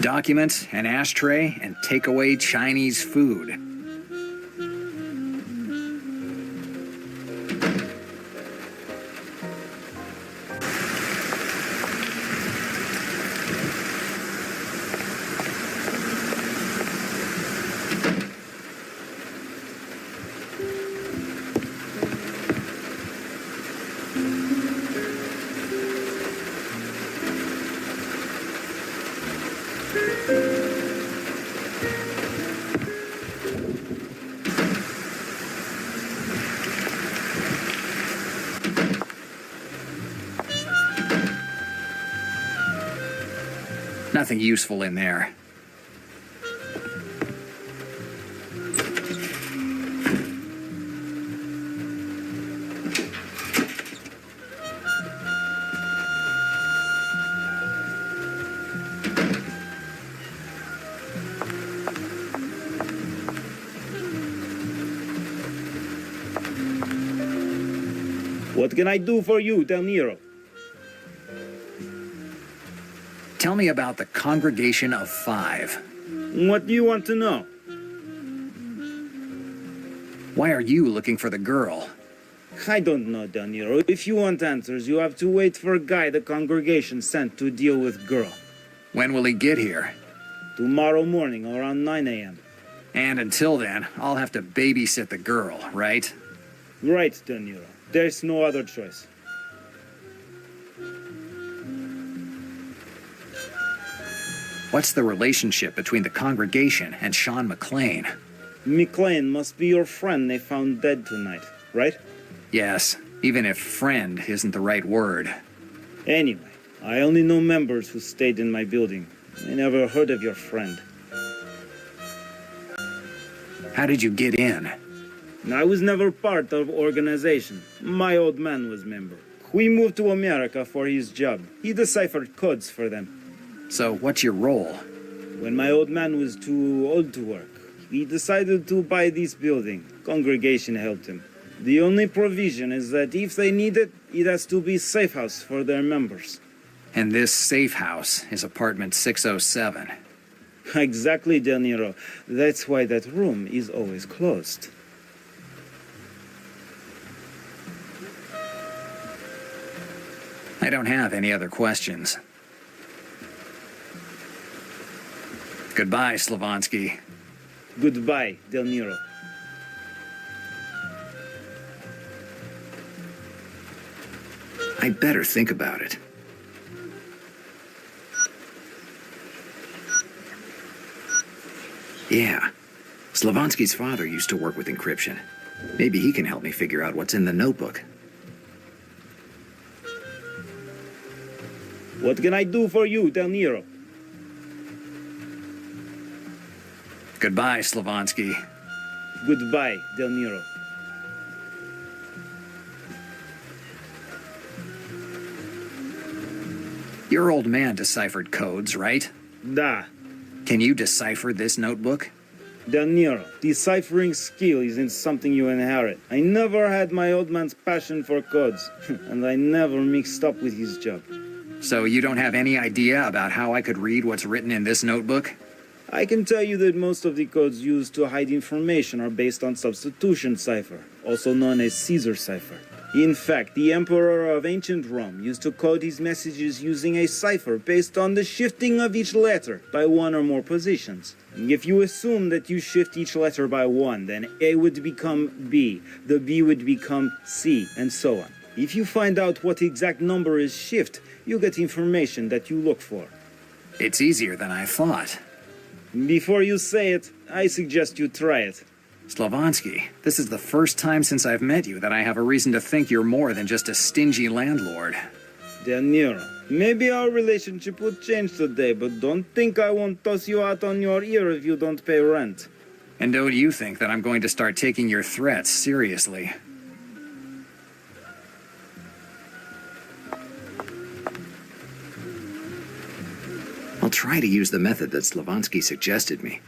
Document, an ashtray, and take away Chinese food. Nothing useful in there. What can I do for you, Del Nero? Tell me about the Congregation of Five. What do you want to know? Why are you looking for the girl? I don't know, Del Nero. If you want answers, you have to wait for a guy the congregation sent to deal with girl. When will he get here? Tomorrow morning around 9 a.m. And until then, I'll have to babysit the girl, right? Right, Del Nero. There's no other choice. What's the relationship between the congregation and Sean McClane? McLean must be your friend they found dead tonight, right? Yes, even if friend isn't the right word. Anyway, I only know members who stayed in my building. I never heard of your friend. How did you get in? I was never part of organization. My old man was member. We moved to America for his job. He deciphered codes for them. So what's your role? When my old man was too old to work, he decided to buy this building. Congregation helped him. The only provision is that if they need it, it has to be safe house for their members. And this safe house is apartment 607. Exactly, Del Nero. That's why that room is always closed. I don't have any other questions. Goodbye, Slavonsky. Goodbye, Del Nero. I better think about it. Yeah. Slavonsky's father used to work with encryption. Maybe he can help me figure out what's in the notebook. What can I do for you, Del Nero? Goodbye, Slavonsky. Goodbye, Del Nero. Your old man deciphered codes, right? Da. Can you decipher this notebook? Del Nero, deciphering skill isn't something you inherit. I never had my old man's passion for codes, and I never mixed up with his job. So you don't have any idea about how I could read what's written in this notebook? I can tell you that most of the codes used to hide information are based on substitution cipher, also known as Caesar cipher. In fact, the emperor of ancient Rome used to code his messages using a cipher based on the shifting of each letter by one or more positions. If you assume that you shift each letter by one, then A would become B, the B would become C, and so on. If you find out what exact number is shift, you get information that you look for. It's easier than I thought. Before you say it, I suggest you try it. Slavonsky, this is the first time since I've met you that I have a reason to think you're more than just a stingy landlord. Del Nero, maybe our relationship would change today, but don't think I won't toss you out on your ear if you don't pay rent. And don't you think that I'm going to start taking your threats seriously? I'll try to use the method that Slavonsky suggested me.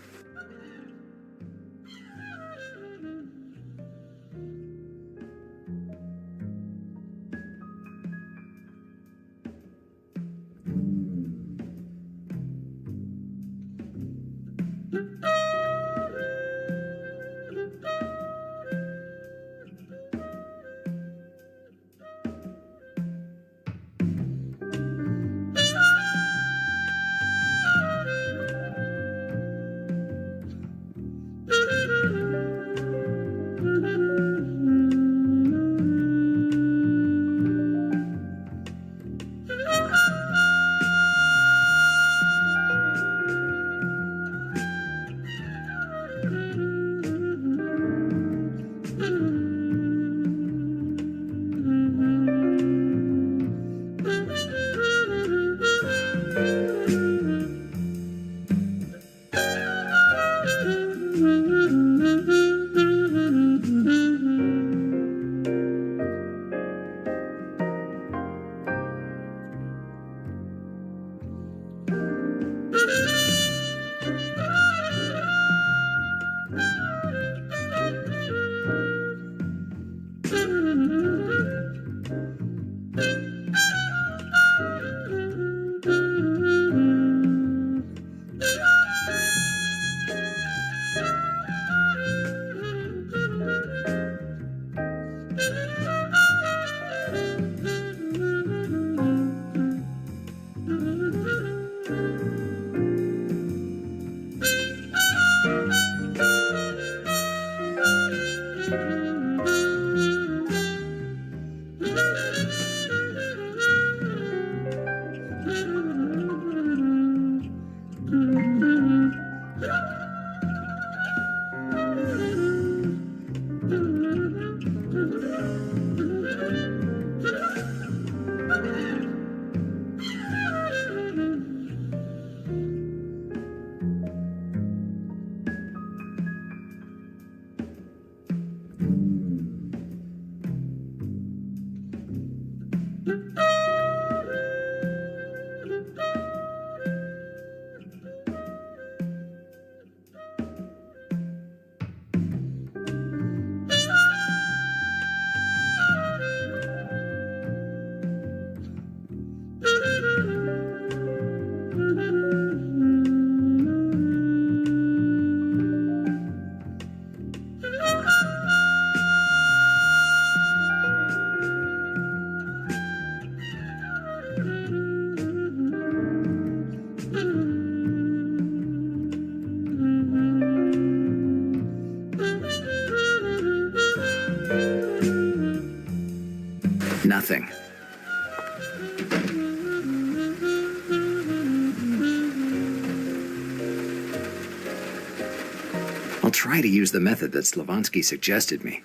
nothing. I'll try to use the method that Slavonsky suggested me.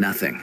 Nothing.